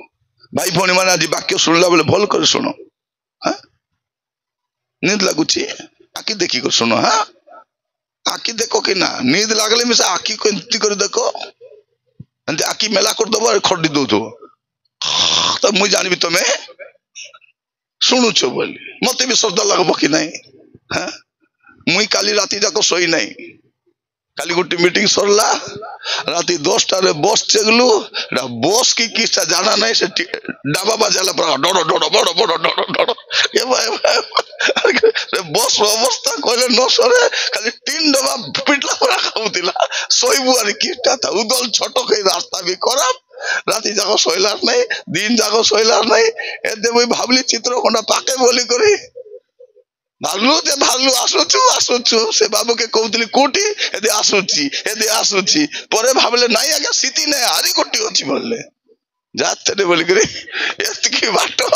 Speaker 1: भाई भौणी मैंने आज वाक्य शुणला बेले भल कर शुण। हाँ नींद लगुच आखि देखी कर शुण। हाँ आखि देख कि ना नींद लगले मिसा आखि को एंती कर देख एंती आखि मेला कर दब खड़ी दौ तो मुझे जानवी तुम्हें शुणुच बोली मत भी शब्द लगब कि नहीं। हाँ मुई काली राति जाक शोई नहीं। काली गोटे मीटिंग सरला राति 10टा रे बस चगलु बस की किस्सा जाना नहीं से डाबा बाजाला पूरा डोडो डोडो बड़ बड़ डोडो डोडो ए भाई बस अवस्था कहले न सरे खाली 3 डबा पिटला पूरा खाउतिला सोइबु आर किस्सा था उदल छोटो के रास्ता भी खराब राति जाक सोइलार नहीं दिन जाक सोइलार नहीं एते मुई भाबली चित्रकोंडा पाके बोली करी भालू ते भालू आसुचु से बाबू के कहूतली कोटी एदे आसुची परे भाबले नाही आगे सीती नै हारी कोटी अछि बोलले जाते रे बोली करे एतकी बाटो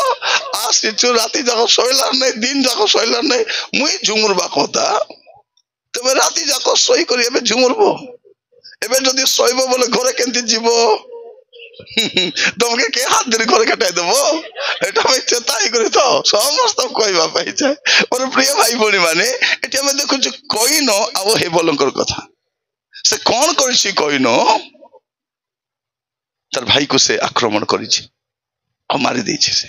Speaker 1: आसिचु राति जाक सोइला नै दिन जाक सोइला नै मुई झुमुरबा কথা तबे राति जाक सोई करी एबे झुमुरबो एबे जदी सोइबो बोले घरे केंती जीवो तुमके के हाथ धरी घर कटाई देबो एटा मैं चेताई करी तो समस्त कहबा पाई जाय। और प्रिय भाई भौणी माने एटा मैं देखु जे कइनो आबो हे बोलंकर कथा से कोन करिछि कइनो तार भाई को से आक्रमण करिछि आ मारि दैछि से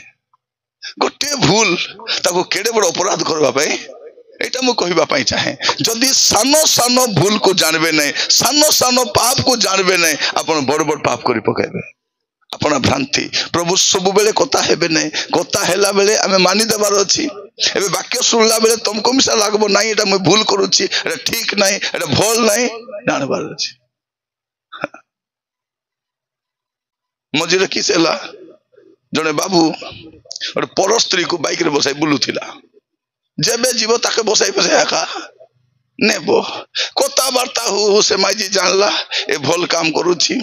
Speaker 1: गोटे भूल ताको केडे बड़ अपराध करबा पाई एटा मु कहबा पाई चाहे जदी सानो सानो भूल को जानबे नै सानो सानो पाप को जानबे नै अपन बड़ बड़ पाप करि पकाइबे अपना भ्रांति प्रभु सब बेले कथा हेबे नै कथा हेला बेले आमे मानि देबार अछि एबे वाक्य सुनला बेले तुमको मिसा लागबो नाही एटा मैं भूल करूछि एटा ठीक नाही एटा भल नाही जानबार अछि। मझिरे किसेला जने बाबू और पर स्त्री को बाइक रे बसाई बुलुथिला जेबे जीव ताके बसाई बसाई आका नेबो कथा वार्ता हो से माइजी जानला ए भल काम करूछि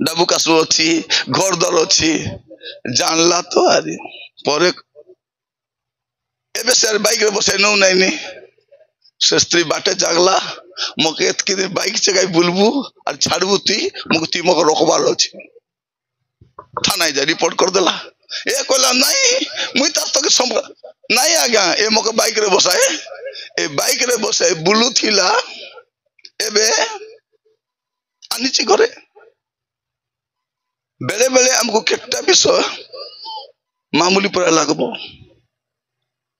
Speaker 1: डाबू कासु अछि घर दर अछि जानला तो आरी परे एबे सर बाइक रे बसाई नो नाही नी से स्त्री बाटे जागला मके एतकी दिन बाइक चगाई बुलबू और छाड़बू ती मुक्ति मक रोकबार अछि थाना जा रिपोर्ट कर देला ए कहला नहीं मुई तार तक नहीं आज्ञा ए मक बाइक रे बसाए ए बाइक रे बसाए बुलू थिला एबे आनिछि घरे बेले बेले हमको केटा विषय मामूली पर लागबो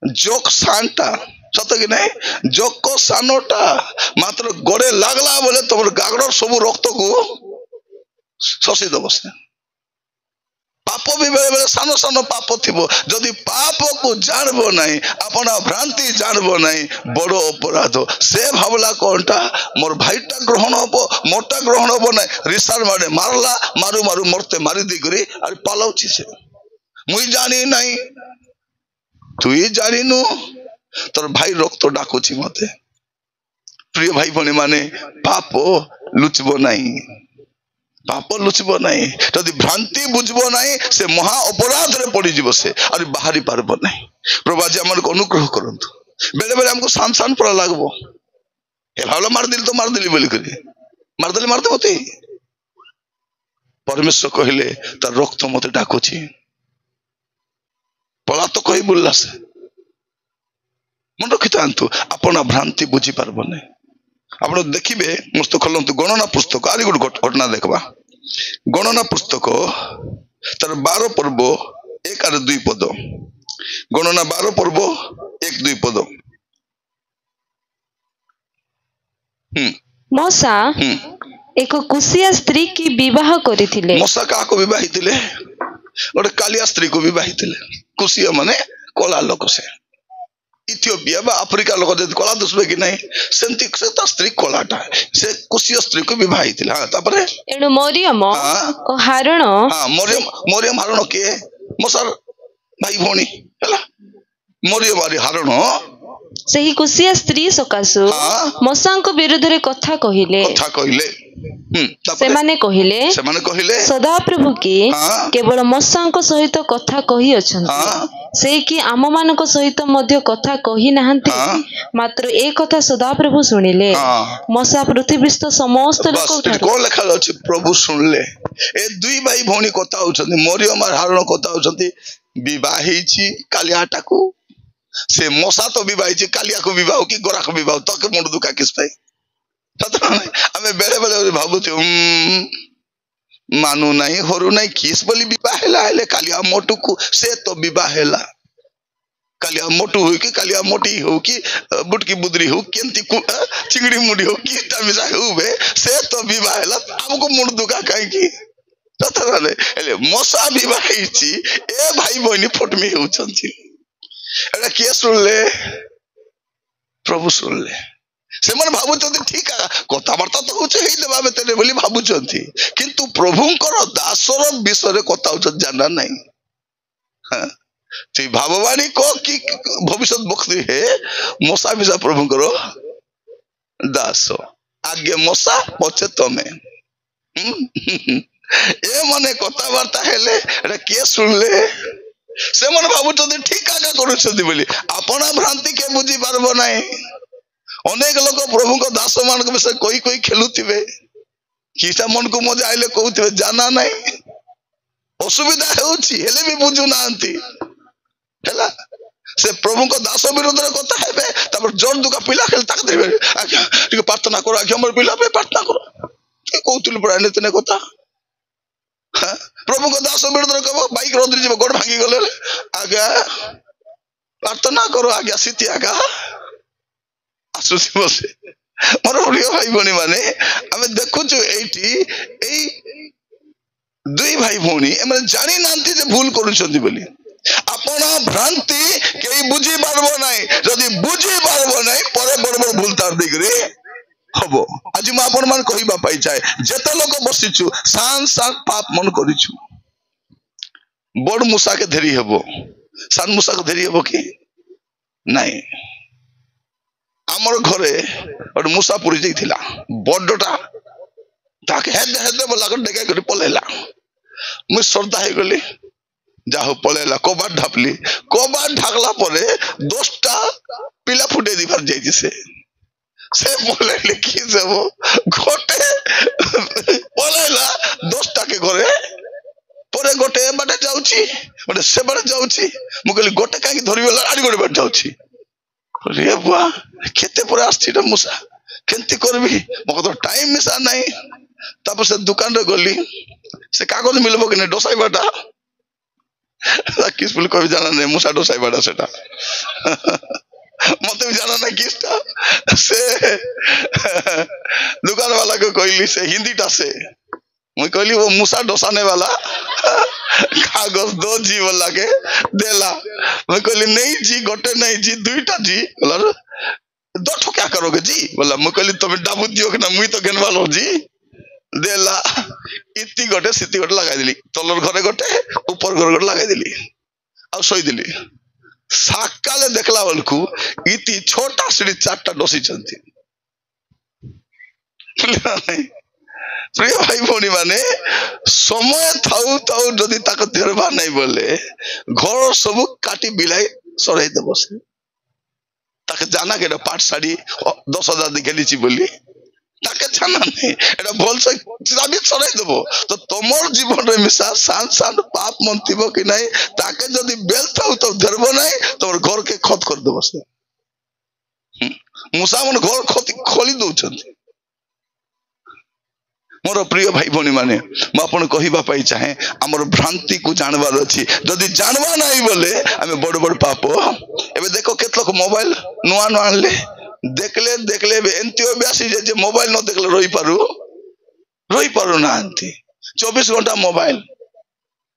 Speaker 1: जोक शांता सत कि नहीं जोक को सानोटा मात्र गड़े लागला बोले तुम गागड़ सब रक्त को शोषी दब से पाप भी बेले बेले सानो सानो पाप थिबो जदि पाप को जानबो नहीं अपना भ्रांति जानबो नहीं बड़ो अपराध से भावला कोनटा मोर भाईटा ग्रहण हबो मोटा ग्रहण हबो नहीं रिसार मारे मारला मारू मारू मरते मारी दी करी अरे पालाउछि से मुई जानी नहीं तुई जानिनु तोर भाई रक्त डाकुछि मते। प्रिय भाई भणी माने पाप लुचबो नहीं पाप लुचबो नहीं जदि भ्रांति बुझबो नहीं से महा अपराध रे पड़ी जीव से अरे बाहरी पारबो नहीं। प्रभु जी हमर को अनुग्रह करंतु बेले बेले हमको सान सान पड़ा लागबो ए भावला मार दिल तो मार दिली बोली करी मार दिले मारते मते परमेश्वर कहले तार रक्त मते डाकुछि पला तो कहि बोलला से मन रखितांतु अपना भ्रांति बुझी पारबो नहीं। आप देखिए पुस्तक खोलतु गणना पुस्तक आरी गोटे घटना देखबा गणना पुस्तक तार 12 पर्व 1 और 2 पद गणना 12 पर्व 1 2 पद
Speaker 2: मूसा एक कुसिया स्त्री की विवाह करिथिले।
Speaker 1: मूसा का को विवाहितिले गोटे कालिया स्त्री को विवाहितिले कुसिया माने कला लोक से इथियोपिया बा अफ्रीका लोक जदि कला दुसबे कि नहीं सेंती से ता स्त्री कलाटा से कुसिया स्त्री को विवाहितिले। हां तापरे
Speaker 2: एनु मरियम ओ हारण
Speaker 1: हां मरियम हारण के मूसार भाई भौणी हला मरियम आरी हारण
Speaker 2: सही कुसिया स्त्री सकासु मूसाଙ୍କ विरुद्धरे कथा कहिले सेमाने कहिले सदाप्रभु की केवल मूसाଙ୍କ सहित कथा कहि अछन से कि आम मानक सहित मध्य कथा कही नाहंती मात्र ए कथा सदाप्रभु सुनिले मसा पृथ्वीस्थ समस्त लोक
Speaker 1: को लेखा अछि प्रभु सुनले ए दुई भाई भौणी कथा होछंती मरियम और हारून कथा होछंती विवाही छी कालियाटा को से मसा तो विवाही छी कालिया को विवाह की गोरा को विवाह तो के मुंड दुखा किस पाई हमें बेले बेले भाबुती मानु नहीं होरु नहीं किस बोली विवाह हेला हेले कालिया मोटू को से तो विवाह हेला कालिया मोटू हो कि कालिया मोटी हो कि बुटकी बुदरी हो केंती को चिंगड़ी मुड़ी हो कि तमिसा हो बे से तो विवाह हेला हमको मुंड दुखा काई की ततराले हेले मसा विवाह छी ए भाई बहिनी फोटमी होछंती एटा के सुनले प्रभु सुनले से मन भाबुचंती ठीक कथबार्ता तो होचे हेई देबा बेतरे बोली भाबुचंती किंतु प्रभुंकर दासर विषय कथा होछ जाना नहीं हां ती भाववाणी को कि भविष्य वक्ति है मसा विषय प्रभुंकर दास आगे मसा पछे तमे ए मने कथबार्ता हेले एटा के सुनले से मन भाबुचंती ठीक करूछंती बोली अपना भ्रांति के बुझी पारबो नाही अनेक लोग प्रभु को दास मान विषय कोई कोई खेलुथिबे किसा मन को मजा आइले कहउथिबे जाना नहीं असुविधा हेउछि हेले भी बुझु नांती हैला से प्रभु को दास विरोध रे कथा हेबे तबर जोर दुका पिला खेल ताक देबे आज्ञा ठीक प्रार्थना करो आज्ञा हमर पिला पे प्रार्थना करो के कहउथिल पराने तने कथा प्रभु को दास विरोध रे कहबो बाइक रोदरी जे गोड़ भांगी गले आज्ञा प्रार्थना करो आज्ञा सिति आज्ञा आसुसी बसे मोर प्रिय भाई भौणी माने हमें देखुछु एठी एई दुई भाई भौणी एमे जानि नांती जे भूल करूछंती बोली अपना भ्रांति केई बुझी पारबो नाही जदी बुझी पारबो नाही परे बड़ बड़ भूल तार दिगरे हबो आज म आपन मान कहिबा पाई चाहे जेते लोक बसिछु सान सान पाप मन करिछु बड़ मूसा के धरी हबो सान मूसा के धरी हबो कि नाही आमर घरे और मूसा पुरी जाइथिला बडटा ताके हेदे हेदे बोला कर डेके कर पलेला मु श्रद्धा हे गली जाहो पलेला कोबार ढापली कोबार ढाकला परे 10टा पिला फुटे दिबार जाइछि से पलेले कि जबो गोटे पलेला 10टा के घरे परे गोटे बाटे जाउछि गोटे से बाटे जाउछि मु कहली गोटे काकी धरिबला आडी गोटे बाटे जाउछि रे बुआ केते पुरा आछिटा मूसा केंती करबी मको तो टाइम मिसा नाही तब से दुकान रे गली से कागज मिलबो कि नै डोसाई बाटा किस बोल कभी जाना नहीं मूसा डोसाई बाटा सेटा मते भी जाना नहीं किसटा से दुकान वाला को कहली से हिंदीटा से मैं कहली वो मूसा डोसाने वाला कागज दो जी बोला के देला मैं कहली नहीं जी गोटे नहीं जी दुईटा जी बोला दो ठो क्या करोगे जी बोला मैं कहली तुम्हें डाबू दियो कि ना मुई तो गेन वालो जी देला इति गोटे सिति गोटे लगाई दिली तलर घरे गोटे ऊपर घर गोटे लगाई दिली आ सोई दिली सकाले देखला बेलकू इति छोटा सीढ़ी 4टा डोसी चंती प्रिय भाई भौणी माने समय थाउ थाउ जदि ताक देरबा नहीं बोले घर सब काटी बिलाई सराई दे बसे ताके जाना के पाट साड़ी 10,000 दिखेली बोली ताके जाना नहीं एटा बोल से साबित सराई देबो तो तमर जीवन रे मिसा सान सान पाप मन थिबो कि नहीं ताके जदि बेल थाउ तो देरबो नहीं तोर घर के खत कर देबो से मूसा मन घर खोली दउछंती मोर प्रिय भाई भौणी माने म आपन कहिबा पाई चाहे हमर भ्रांति को जानबार अछि जदि जानबा नाही बोले हमें बड़ बड़ पाप एबे देखो केत लोग मोबाइल नुआ नुआ आनले देखले देखले एंतियो ब्यासी जे मोबाइल न देखले रोई पारू ना आंती 24 घंटा मोबाइल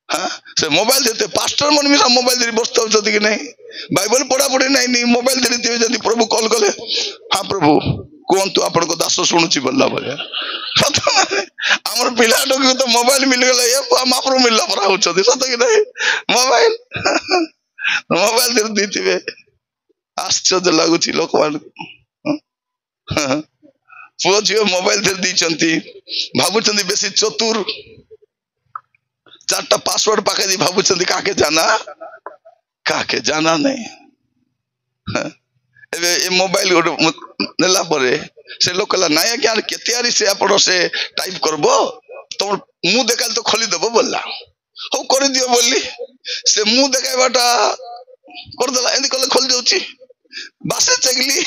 Speaker 1: हां से मोबाइल देते पास्टर मन मिसा मोबाइल दे बसता होती कि नहीं बाइबल पढ़ा पढ़ी नहीं मोबाइल देते जदि प्रभु कॉल कले हां प्रभु कौन तू आपन को दास सुनुची बोलला बोले हमर पिला डोक तो मोबाइल मिल गेला ए मापरो मिलला परा होचती सत कि नहीं मोबाइल मोबाइल दे दीतिबे आश्चर्य लागुची लोक मान पुओ जियो मोबाइल दे दीचंती भाबुचंदी बेसी चतुर 4टा पासवर्ड पाके दी भाबुचंदी काके जाना काके जाना नहीं एबे ए मोबाइल गोटे नेला परे से लोक कहला नाया क्या केते से आपण से टाइप करबो तुम मुंह देखाल तो खोली देबो बोलला हो कर दियो बोली से मुंह देखाइबाटा कर देला एंदी कले खोल देउची बासे चगली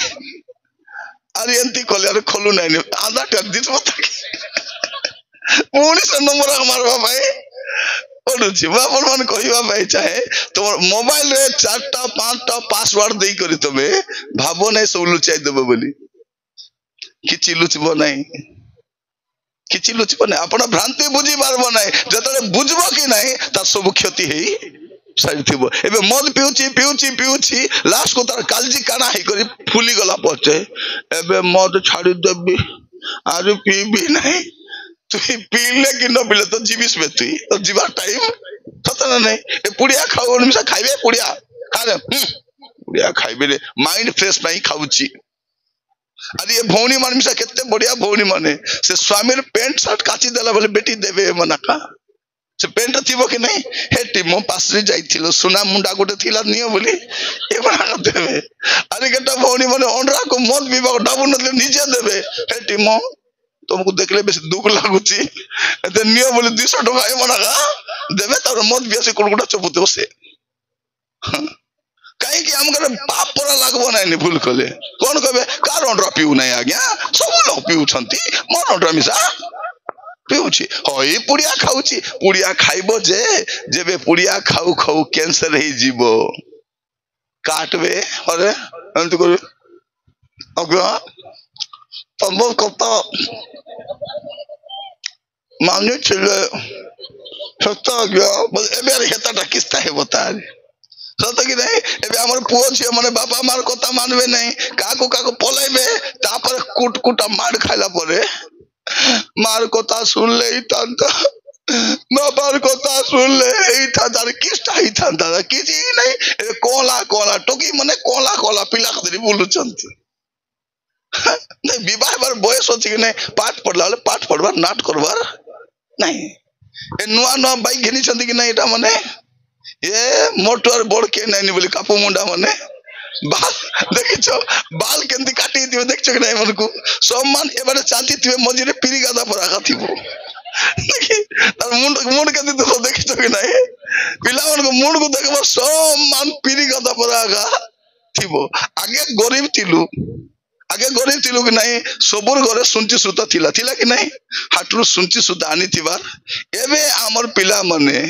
Speaker 1: अरे एंती कले अरे खोलू नहीं आधा टर दिस मत पुणी से नंबर मारबा भाई पडुची मैं अपन मन कहिबा भाई चाहे तो मोबाइल रे 4टा 5टा पासवर्ड देई करी तबे भाबो नै सब लुचाई देबो बोली किछि लुचबो नै किछि लुचबो नै अपन भ्रांति बुझी पारबो नै जतले बुझबो कि नै त सब क्षति हेई सारी थिबो एबे मद पिउची पिउची पिउची लास्ट को तार कालजी काना हे करी फुली गला पछे एबे मद छाड़ी देबी आरु पीबी नै तु पीले कि न पीले तो जीविस में तु तो जीवा टाइम खतना नहीं ए पुड़िया खाओ निमिषा खाइबे पुड़िया खाले पुड़िया खाइबे रे माइंड फ्रेश नहीं खाउची अरे ये भौनी मान मिसा केते बढ़िया भौनी माने से स्वामी रे पेंट शर्ट काची देला बोले बेटी देबे मनाका से पेंट थिबो कि नहीं हे टीमो पासरी जाइथिलो सुना मुंडा गोटे थिला नियो बोली ए बना देबे अरे केटा भौनी माने ओनरा को मत विभाग डाबु नले निजे देबे हे टीमो तुमको देखले बेस दुख लागुची एते नियो बोले 200 टका ए मनाका देबे तार मत बियासे कुड़कुड़ा चपुते बसे काई कि हम करे पाप परा लागबो नै भूल कले कोन कहबे कार ओनरा पिउ नै आज्ञा सब लोग पिउ छंती मोर ओनरा मिसा पिउची होई पुड़िया खाउची पुड़िया खाइबो जे जेबे पुड़िया खाउ खाउ कैंसर हे जीवो काटबे अरे अंत करे अग्रा तंबो कता माने चले सत्ता गया एबे रे हेता किस्ता है बता सत कि नहीं एबे हमर पुओ छी माने बापा मार कथा मानबे नहीं काको काको पलाइबे तापर कुट कुटा मार खाइला परे मार कथा सुन ले तांता बापार कथा सुन ले एटा तार किस्ता ही थांता किछि नहीं ए कोला कोला टोकी माने कोला कोला पिला खदरी बोलु चंती नहीं विवाह बार बयस अछि कि नहीं पाठ पढ़ला वाले पाठ पढ़बार नाट करबार नहीं ए नुआ नुआ बाइक घेनी छंती कि नहीं एटा माने ये मोटर बोर्ड के नहीं बोली कापू मुंडा माने बाल देखिछो बाल केंती काटी दिबे देखछो कि नहीं मनकु सम्मान एबारे चांती थिबे मजिरे पिरी गादा पर आगा थिबो देखि तार मुंड केंती तो देखिछो कि नहीं पिला मन को मुंड को देखबो सम्मान पिरी गादा पर आगा थिबो आगे गरीब थिलु कि नहीं सबुर घरे सुंची सुता थिला कि नहीं हाटरू सुंची सुता आनी थिबार एबे हमर पिला माने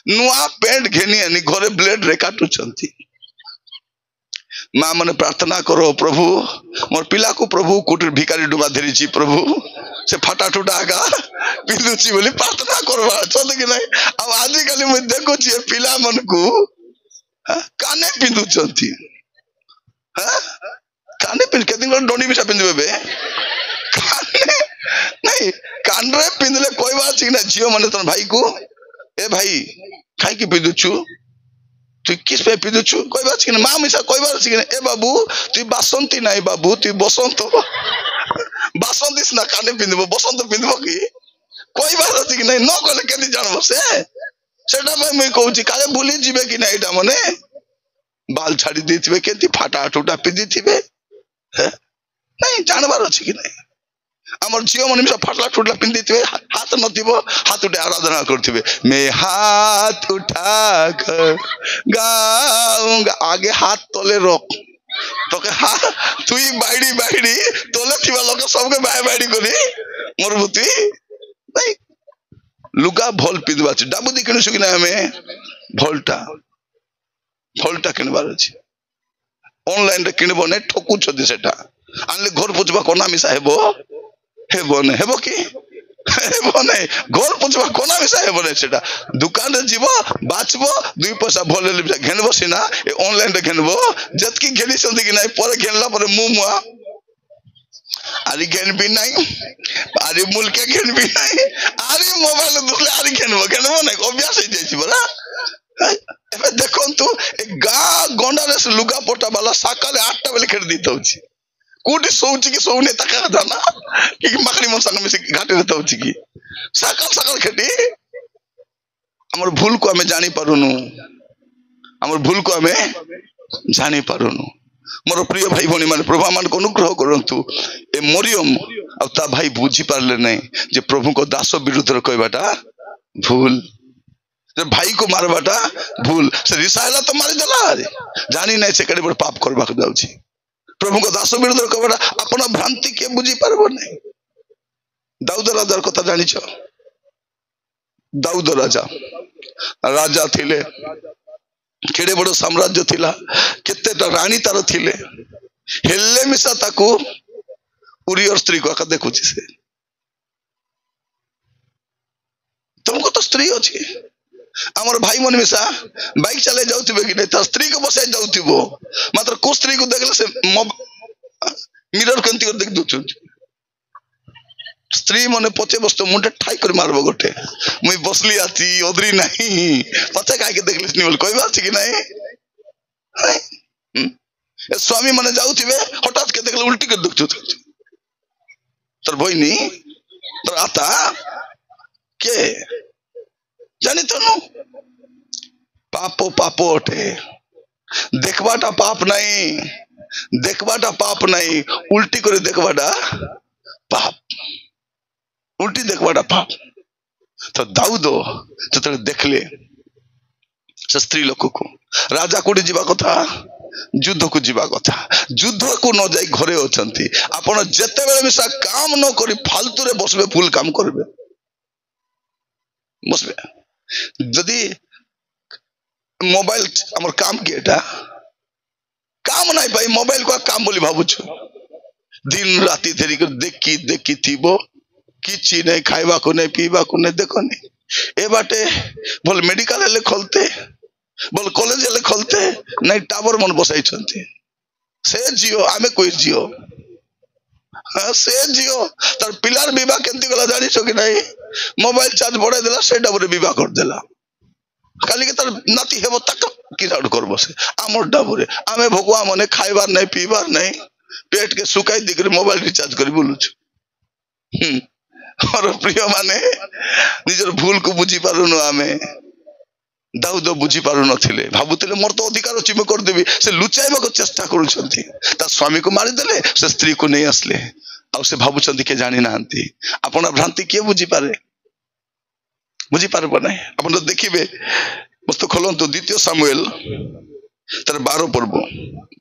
Speaker 1: नुआ पेंट घेनी आनी घरे ब्लेड रे काटू छंती मां माने प्रार्थना करो प्रभु मोर पिला को प्रभु कुटीर भिखारी डुबा धरी छी प्रभु से फटा टुटा आगा पिलुची बोली प्रार्थना करबा छत कि नहीं अब आदि काली में देखो छी पिला मन को काने पिंदु छंती हां काने पिन के दिन डोनी बिसा पिंदबे बे काने नहीं कान रे पिंदले कोई बात छी ना जियो माने तन भाई को ए भाई खाई की पिदुछु तू किस पे पिदुछु कोई बात छी ना मां मिसा कोई बात छी ना ए बाबू तू बासंती नाही बाबू तू बसंत बासंतीस ना काने पिंदबो बसंत पिंदबो की कोई बात छी कि नहीं न कहले केदी जानबो से सेटा मैं कहू छी काले भूली जिबे कि नहीं एटा माने बाल छाड़ी देथिबे केती फाटा टुटा पिदी थिबे नहीं जानबार अछि कि नहीं हमर जियो मन में फाटला टुटला पिंदी थिबे हाथ नथिबो हाथ उठे आराधना करथिबे मैं हाथ उठाकर गाऊंगा आगे हाथ तोले रोक तो के हाथ तुई बाइडी बाइडी तोले थिबा लोक सबके बाय बाइडी करी मोर बुती नहीं लुगा भल पिदबा छ डाबुदी किनु सुकिना हमें भोल्टा किनबार अछि ऑनलाइन रे किनबो नै ठोकु छदि सेटा आनले घर पुछबा कोना मिसा हेबो नै हेबो की हेबो नै घर पुछबा कोना मिसा हेबो नै सेटा दुकान रे जीवो बाचबो 2 पैसा भले लिबा घेनबो सिना ए ऑनलाइन रे घेनबो जतकी घेनी संदी कि नै पर घेनला पर मुमुआ आरी घेन भी नहीं आरी मूल के घेन भी नहीं आरी मोबाइल दुखले आरी घेनबो नै अभ्यास हे जाई छी बरा एबे देखो तू गा गोंडा रे लुगा पोटा वाला सकाले 8टा बेले खेड़ दीता होची कोटी सोउची की सोउने तका दाना कि मखरी मन संग में से घाटे रहता होची की सकाल खेटी हमर भूल को हमें जानी पारुनु आमर भूल को आमे जानी पारुनु मोर प्रिय भाई भणी माने प्रभु मान को अनुग्रह करंतु ए मरियम आ ता भाई बुझी पारले नै जे प्रभु को दास विरुद्ध रे कहबाटा भूल जे भाई को मारबाटा भूल से रिसाला तो मारी देला जानी नै से कड़े बड़ पाप करबा के जाउची प्रभु को दास विरुद्ध रे कहबाटा अपन भ्रांति के बुझी पारबो नै दाऊद राजा कथा जानी छ दाऊद राजा राजा थिले केड़े बड़ साम्राज्य थिला केतेटा रानी तार थिले हेले मिसा ताकू उरियर स्त्री को आका देखुची से तुमको तो स्त्री अछि हमर भाई मन मिसा बाइक चले जाउथिबे कि नै त स्त्री को बसाई जाउथिबो मात्र को स्त्री को देखले से मिरर केंती कर देख दुछु स्त्री मने पचे बस्तो मुंडे ठाई कर मारबो गोटे मुई बसली आती ओदरी नहीं पचे काहे के देखले निवल कहबा छी कि नहीं ए स्वामी मने जाउथिबे हठात के देखले उल्टी कर दुछु तर भइनी तर आता के जानी तो नु पापो पापो ओठे देखबाटा पाप नहीं उल्टी करे देखबाटा पाप उल्टी देखबाटा पाप तो दाऊद जो देखले से स्त्री लोक को राजा कोडी जीवा कथा युद्ध को जीवा कथा युद्ध को न जाई घरे अछंती आपण जते बेले मिसा काम न करी फालतू रे बसबे फुल काम करबे बसबे जदी मोबाइल हमर काम के एटा काम नहीं भाई मोबाइल को काम बोली भाबु छु दिन राती धरी कर देखी थीबो किछि नहीं खाइबा को नहीं पीबा को नहीं देखो नहीं ए बाटे बोल मेडिकल ले खोलते बोल कॉलेज ले खोलते नहीं टावर मन बसाई छंती से जियो आमे कोई जियो से जियो तर पिलार विवाह केंती गला जानी छो कि नहीं मोबाइल चार्ज बढ़ाई देला से डबरे विवाह कर देला काली के तर नाती हेबो तक की राउड करबो से हमर डबरे आमे भगवा मने खाइबार नहीं पीबार नहीं पेट के सुकाई दिगरे मोबाइल रिचार्ज करी बोलु छु और प्रिय माने निजर भूल को बुझी पारुनु आमे दाऊद बुझी पारु नथिले भाबुतिले मोर तो अधिकार अछि म कर देबी से लुचाइबा को चेष्टा करू छथि ता स्वामी को मारि देले से स्त्री को नहीं आसले आ से भाबु छथि के जानि नांती अपन भ्रांति के बुझी पारबो नै अपन तो देखिबे मस्त खोलंतु द्वितीय सामुएल तर 12 पर्व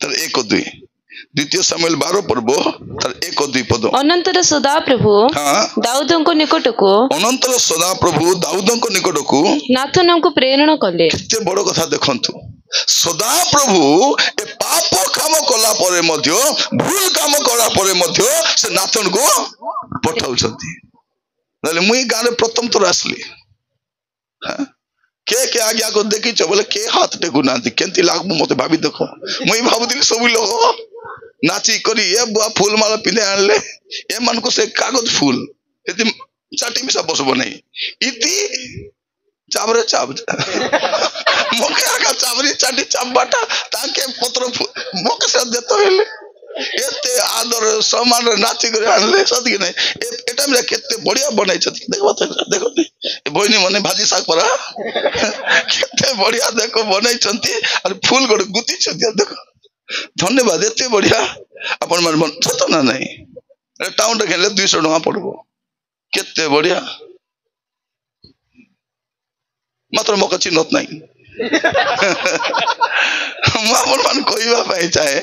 Speaker 1: तर 1 और 2 द्वितीय सामुएल 12 पर्व तर 1 और 2 पद
Speaker 2: अनंतर सदा प्रभु दाऊदको निकटको
Speaker 1: अनंतर सदा प्रभु दाऊदको निकटको
Speaker 2: नाथनको प्रेरण कले
Speaker 1: केते बड़ कथा देखंतु सदा प्रभु ए पाप काम कला परे मध्य भूल काम कला परे मध्य से नाथन को पठाउ छथि नले मुई गारे प्रथम तो आसली के आज्ञा को देखी छ बोले के हाथ टेकु नांती केंती लागबो मते भाबी देखो मुई भाबुदिली सब लोग नाची करी ए बुआ फूल माला पिने आनले ए मन को से कागज फूल एति चाटी मिसा बसबो नहीं इति चाबरे चाब मोके आका चाबरी चाटी चाबाटा ताके पत्र मोके से देतो हेले एते आदर सम्मान नाची करे आनले सती नहीं एटा में केते बढ़िया बनाई छथि देखो ए बहिनी मने भाजी साग परा केते बढ़िया देखो बनाई छथि और फूल गोटे गुती छथि देखो धन्यवाद एते बढ़िया अपन मन मन सत ना नहीं टाउन रे खेले 200 टका पड़बो केते बढ़िया मात्र मका चिन्हत नहीं अपन मन कहबा पाई चाहे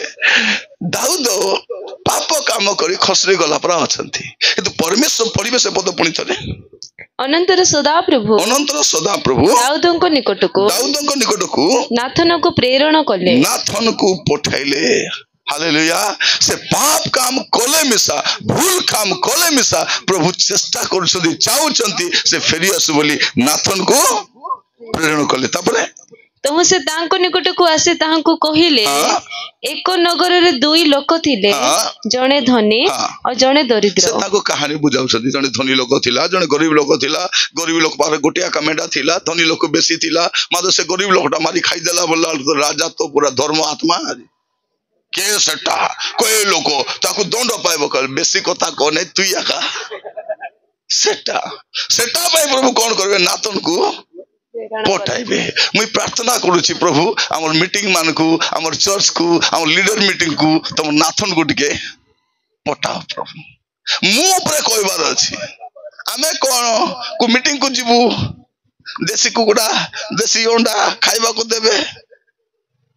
Speaker 1: दाऊद पाप काम करी खसरे गला पर अछंती किंतु परमेश्वर परिवेश पद पुणी थरे
Speaker 2: अनंतर सदा प्रभु दाऊदको निकटको नाथनको प्रेरण कले
Speaker 1: नाथन को पठाइले हालेलुया से पाप काम कले मिसा भूल काम कले मिसा प्रभु चेष्टा करछथि चाहुछथि से फेरी आसु बोली नाथन को प्रेरण कले तापरे
Speaker 2: तो से तांको निकटको आसे तांको कहिले एक नगर रे दुई लोक थिले जणे धनी और जणे दरिद्र
Speaker 1: से ताको कहानी बुझाउ छथि जणे धनी लोक थिला जणे गरीब लोक पारे गोटिया कामेडा थिला धनी लोक बेसी थिला मादो से गरीब लोकटा मारी खाई देला बोला राजा तो पूरा धर्म आत्मा के सेटा कोई लोक ताको दंड पाइबो कर बेसी कथा कोने तुई आका सेटा पाइ प्रभु कोन करबे नातन को पठाइबे मुई प्रार्थना करूची प्रभु हमर मीटिंग मान को हमर चर्च को हमर लीडर मीटिंग को तुम नाथन को टिके पठाओ प्रभु मु ऊपर कहबार अछि आमे कोन को मीटिंग को जीवु देसी कुकुड़ा देसी अंडा खाइबा को देबे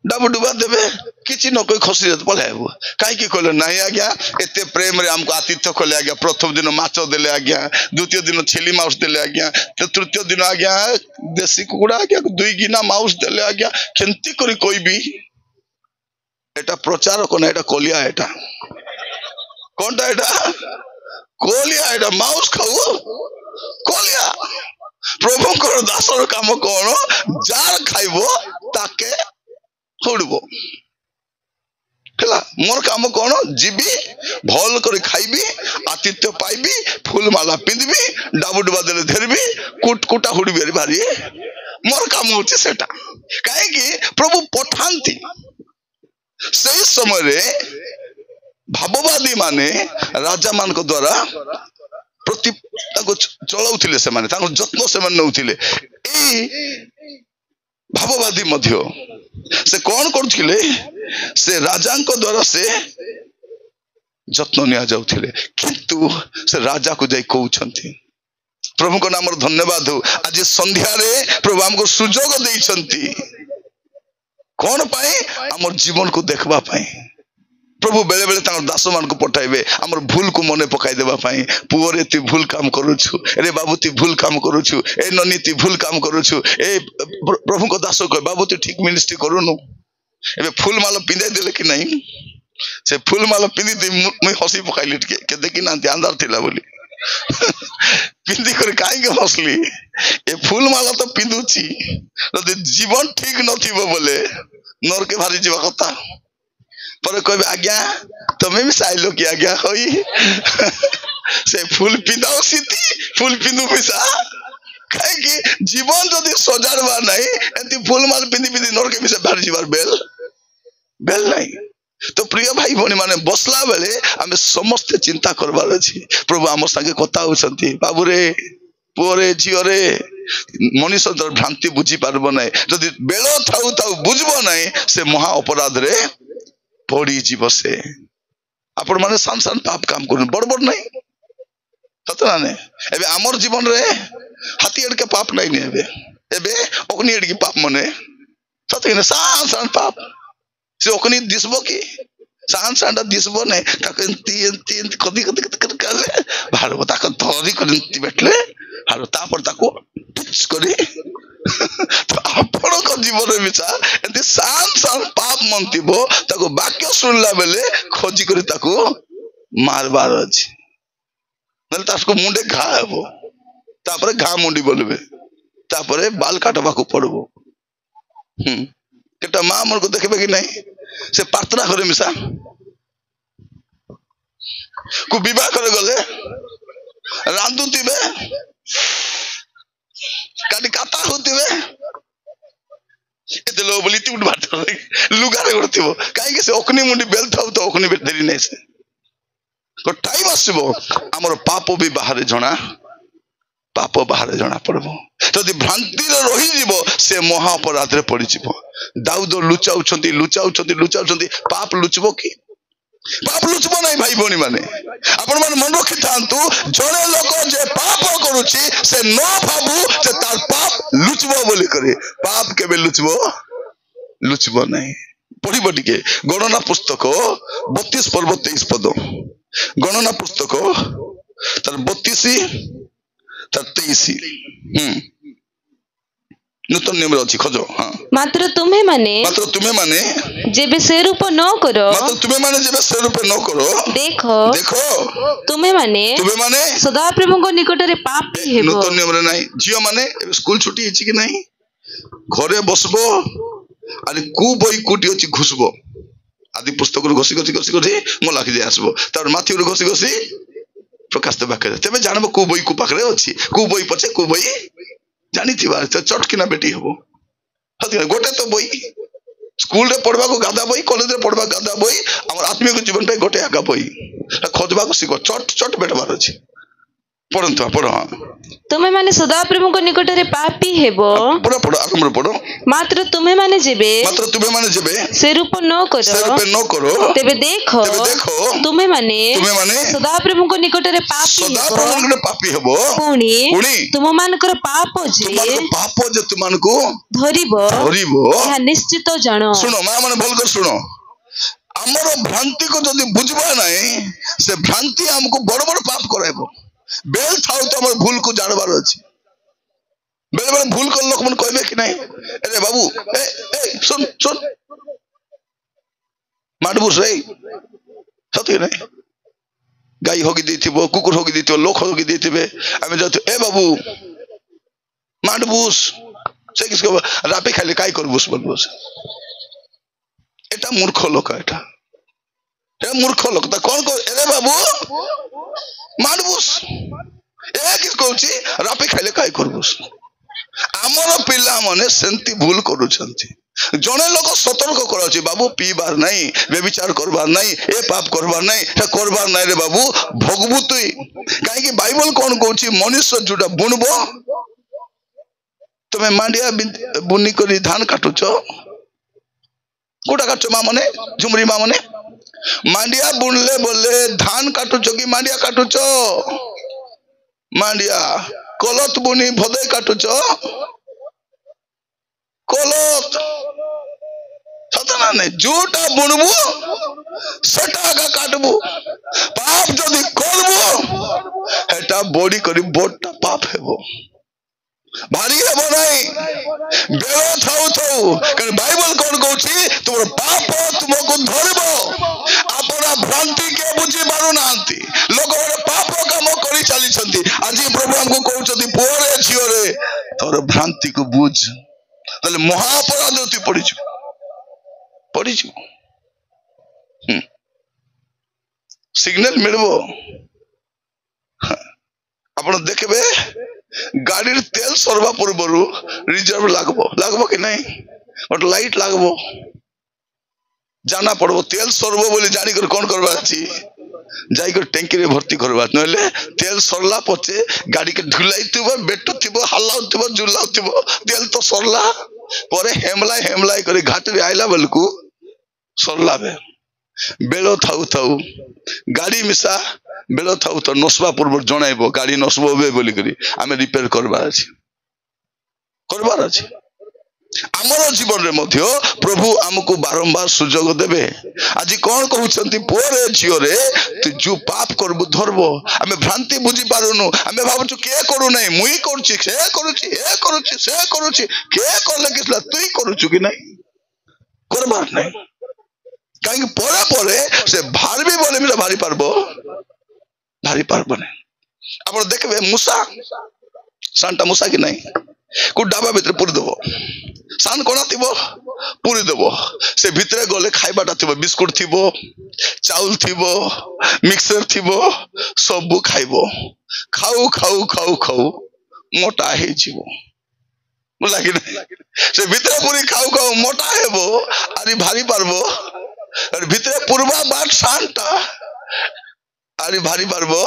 Speaker 1: डाबु डुबा देबे किछि न कोई खुशी पलाइबो काई की कहले नाही आज्ञा एते प्रेम रे हमको आतिथ्य कले आज्ञा प्रथम दिन माछ देले आज्ञा द्वितीय दिन छेली माउस देले आज्ञा तृतीय दिन आज्ञा देसी कुकुड़ा आज्ञा 2 गिना माउस देले आज्ञा केंती करी कोइबी एटा प्रचार कोन एटा कोलिया एटा कोनटा एटा कोलिया एटा माउस खाऊ कोलिया प्रभु को दासर काम कोन जार खाइबो ताके होड़बो मोर काम कौन जीवी भल कर खाइबी आतिथ्य पाइबी फूल माला पिंधबी डाबू डुबा देले धरबी कुटा हुड़बी भारी मोर काम होची सेटा काहे कि प्रभु पठांती सही समय रे भाववादी माने राजा मान को द्वारा प्रति ताको चलाउथिले से माने ताको जत्न से माने नउथिले ए भाववादी मध्य से कौन करथिले से राजा को द्वारा से जत्न निया जाउथिले किंतु से राजा को जाई कहउछंती प्रभु को नाम धन्यवाद हो आज संध्या रे प्रभु हमको सुजोग देइछंती कौन पाए हमर जीवन को देखबा पाए प्रभु बेले बेले तार दास मान को पठाइबे हमर भूल को मने पकाई देबा पाए पुअरे ती भूल काम करूछु रे बाबू ती भूल काम करूछु ए ननी ती भूल काम करूछु ए प्रभु को दास कह बाबू ती ठीक मिनिस्ट्री करूनु एबे फूल माला पिंदाई देले कि नहीं से फूल माला पिंदी दे मैं हसी पकाइली के देखि ना ध्यानदार थिला बोली पिंदी कर काई के हसली ए फूल माला तो पिंदुची जदि जीवन ठीक नथिबो बोले नर के भारी जीवा कथा पर कहबे आज्ञा तमे भी साइलो कि आज्ञा होई से फूल पिंदाओ सीती फूल पिंदु पैसा काहे कि जीवन जदि सजाड़वा नहीं एति फूल माल पिंदी पिंदी नर के भी भारी जीवार बेल नहीं तो प्रिय भाई भनी माने बसला बेले आमे समस्त चिंता करबार अछि प्रभु हमर संगे कथा होसंती बाबू रे पुओ रे झियो रे मनुष्य तर भ्रांति बुझी पारबो नै जदि बेलो थाउ थाउ बुझबो नै से महा अपराध रे पड़ी जीव से आपण माने सान सान पाप काम करन बड़ बड़ नै सतना ने एबे हमर जीवन रे हाथी एड के पाप नै ने एबे ओकनी एड के पाप मने सते ने सान सान पाप से ओकनी दिसबो की सान सान दिसबो नै ताकन तीन कदी करे भारत ताक धरी करन बैठले हारो तापर ताको टच करी तो आपण को जीवन रे बिचा एते सान सान पाप मनतिबो ताको वाक्य सुनला बेले खोजी करी ताको मारबार अछि नल ताको मुंडे घा हेबो तापर घा मुंडी बोलबे तापर बाल काटबा को पड़बो केटा मां मन को देखबे कि नहीं से प्रार्थना करे मिसा को विवाह करे गले रांदुतिबे काटी काटा होतिबे एते लो बोली ती उठ बात लुगारे करथिबो काहे के से ओकनी मुंडी बेल थाउ तो ओकनी बेटरी नै से को टाइम आसीबो हमर पाप भी बाहर जणा पाप बाहर जणा पड़बो जदि भ्रांति रे रही जीवो से महा अपराध रे पड़ी जीवो दाऊद लुचाउछंती पाप लुचबो की पाप लुचबो नै भाई भणी माने आपण मन मन रखि थांतु जणे लोक जे पाप करूची से न भाबू जे तार पाप लुचबो बोली करे पाप केबे लुचबो नै पढ़िबो टिके गणना पुस्तक 32 पर्व 23 पद गणना पुस्तक तार 32 तार 23 नूतन नियम अछि खोजो हां
Speaker 2: मात्र तुम्हें माने जेबे से रूप न करो
Speaker 1: मात्र तुम्हें माने जेबे से रूप न करो देखो तुम्हें माने सदा प्रभु को निकट रे पाप हेबो नूतन नियम रे नाही जियो माने स्कूल छुट्टी अछि कि नाही घरे बसबो आली कु बई कुटी अछि घुसबो आदि पुस्तक रो घसी म लाखि जे आसबो तार माथि रो घसी प्रकाश देबा करे तबे जानबो कु बई कु पाखरे अछि कु बई पछे कु बई जानी थी बार चटकिना बेटी हबो हती गोटे तो बई स्कूल रे पढ़बा को गादा बई कॉलेज रे पढ़बा गादा बई हमर आत्मिक जीवन पे गोटे आगा बई खोजबा को सिको चट चट बेटबार अछि पढ़ंतु पढ़ो
Speaker 2: तुमे माने सदाप्रभु को निकट रे पापी हेबो
Speaker 1: पढ़ो पढ़ो आरंभ पढ़ो
Speaker 2: मात्र तुमे माने जेबे
Speaker 1: से रूप
Speaker 2: न करो तेबे देखो तुमे माने सदाप्रभु को निकट रे
Speaker 1: पापी हेबो
Speaker 2: पुणी तुम मानकर पाप जे
Speaker 1: तुमको
Speaker 2: धरिबो यह निश्चित जानो
Speaker 1: सुनो मां माने भल कर सुनो हमरो भ्रांति को जदि बुझबा नहीं से भ्रांति हमको बड़ बड़ पाप कराइबो बेल थाउ तो हमर भूल को जानबार अछि बेल बेल भूल कर लोक मन कहबे कि नहीं अरे बाबू ए सुन सुन माडबुस रे सती नहीं गाय होगी देथिबो कुकुर होगी देथिबो लोक होगी देथिबे आमे जतो ए बाबू माडबुस से किसको रापे खाली काय करबुस बोलबुस এটা মূর্খ লোক এটা মূর্খ লোক তা কোন কো এরে বাবু মারবুস এ কি কইছি রাপি খাইলে কাই করবুস ଆମର ପିଲାମାନେ ସେମିତି ଭୁଲ କରୁଛନ୍ତି ଜଣେ ଲୋକ ସତର୍କ କରାଉଛି ବାବୁ ପିଇବାର ନାହିଁ ବ୍ୟଭିଚାର କରବାର ନାହିଁ ଏ ପାପ କରବାର ନାହିଁ ସେ କରବାର ନାହିଁ ରେ ବାବୁ ଭୋଗବୁ ତୁଇ କାହିଁକି ବାଇବଲ କଣ କହୁଛି ମନୁଷ୍ୟ ଯୋଟା ବୁଣବ ତମେ ମାଣ୍ଡିଆ ବୁନି କରି ଧାନ କାଟୁଛ कोटा काटो माँ मने झुमरी माँ मने मांडिया बुनले बोले धान काटुचो कि मांडिया काटुचो मांडिया कोलत बुनी भदे काटुचो कोलत सतना ने जोटा बुनबु सटा का काटबु पाप जदि करबु हेटा बॉडी करी बोटा पाप हेबो भारी हेबो नहीं बेलो थाउ थाउ कारण बाइबल कोन कहउछि तुमर पाप तुमको धरबो आपना भ्रांति के बुझी पारु नांती लोक पाप काम करी चली छंती आज प्रभु हमको कहउछथि पोरे छियो रे तोर भ्रांति को बुझ तले महाअपराध होती पड़ी छु सिग्नल मिलबो आपण देखबे गाड़ी तेल सरवा पूर्व रिजर्व लागबो कि नहीं और लाइट लागबो जाना पड़बो तेल सरबो बोली जानी कर कौन करबा छी जाई कर टैंकी रे भर्ती करबा नले तेल सरला पछे गाड़ी के ढुलाइतिबो बेटुतिबो हल्लाउतिबो जुलाउतिबो तेल तो सरला परे हेमलाई करे घाट रे आइला बेलकू सरला बेलो थाउ थाउ गाड़ी मिसा बेलो थाउ तो नसवा पूर्व जणाइबो गाड़ी नसबो बोली करी आमे रिपेयर करबार अछि आमर जीवन रे मध्य प्रभु हमको बारंबार सुजोग देबे आज कोन कहउछंती पोरे झियो रे तू जो पाप करबु धरबो आमे भ्रांति बुझी पारुनु आमे भाबुछु के करू नै मुई करछि से करूछि ए करूछि से करूछि के करले किसला तुई करूछु कि नै करबार नै काहे परे परे से भारबी बोले मिला भारी पारबो नै आपण देखबे मूसा सानटा मूसा कि नै को डाबा भीतर पुरी देबो सान कोना थिबो पुरी देबो से भीतर गले खाइबाटा थिबो बिस्कुट थिबो चाउल थिबो मिक्सर थिबो सब खाइबो खाऊ खाऊ खाऊ खाऊ मोटा हे जीवो बोला कि से भीतर पूरी खाऊ खाऊ मोटा हेबो अरे भारी पारबो और भीतर पूर्वा बाट शांता आरी भारी पारबो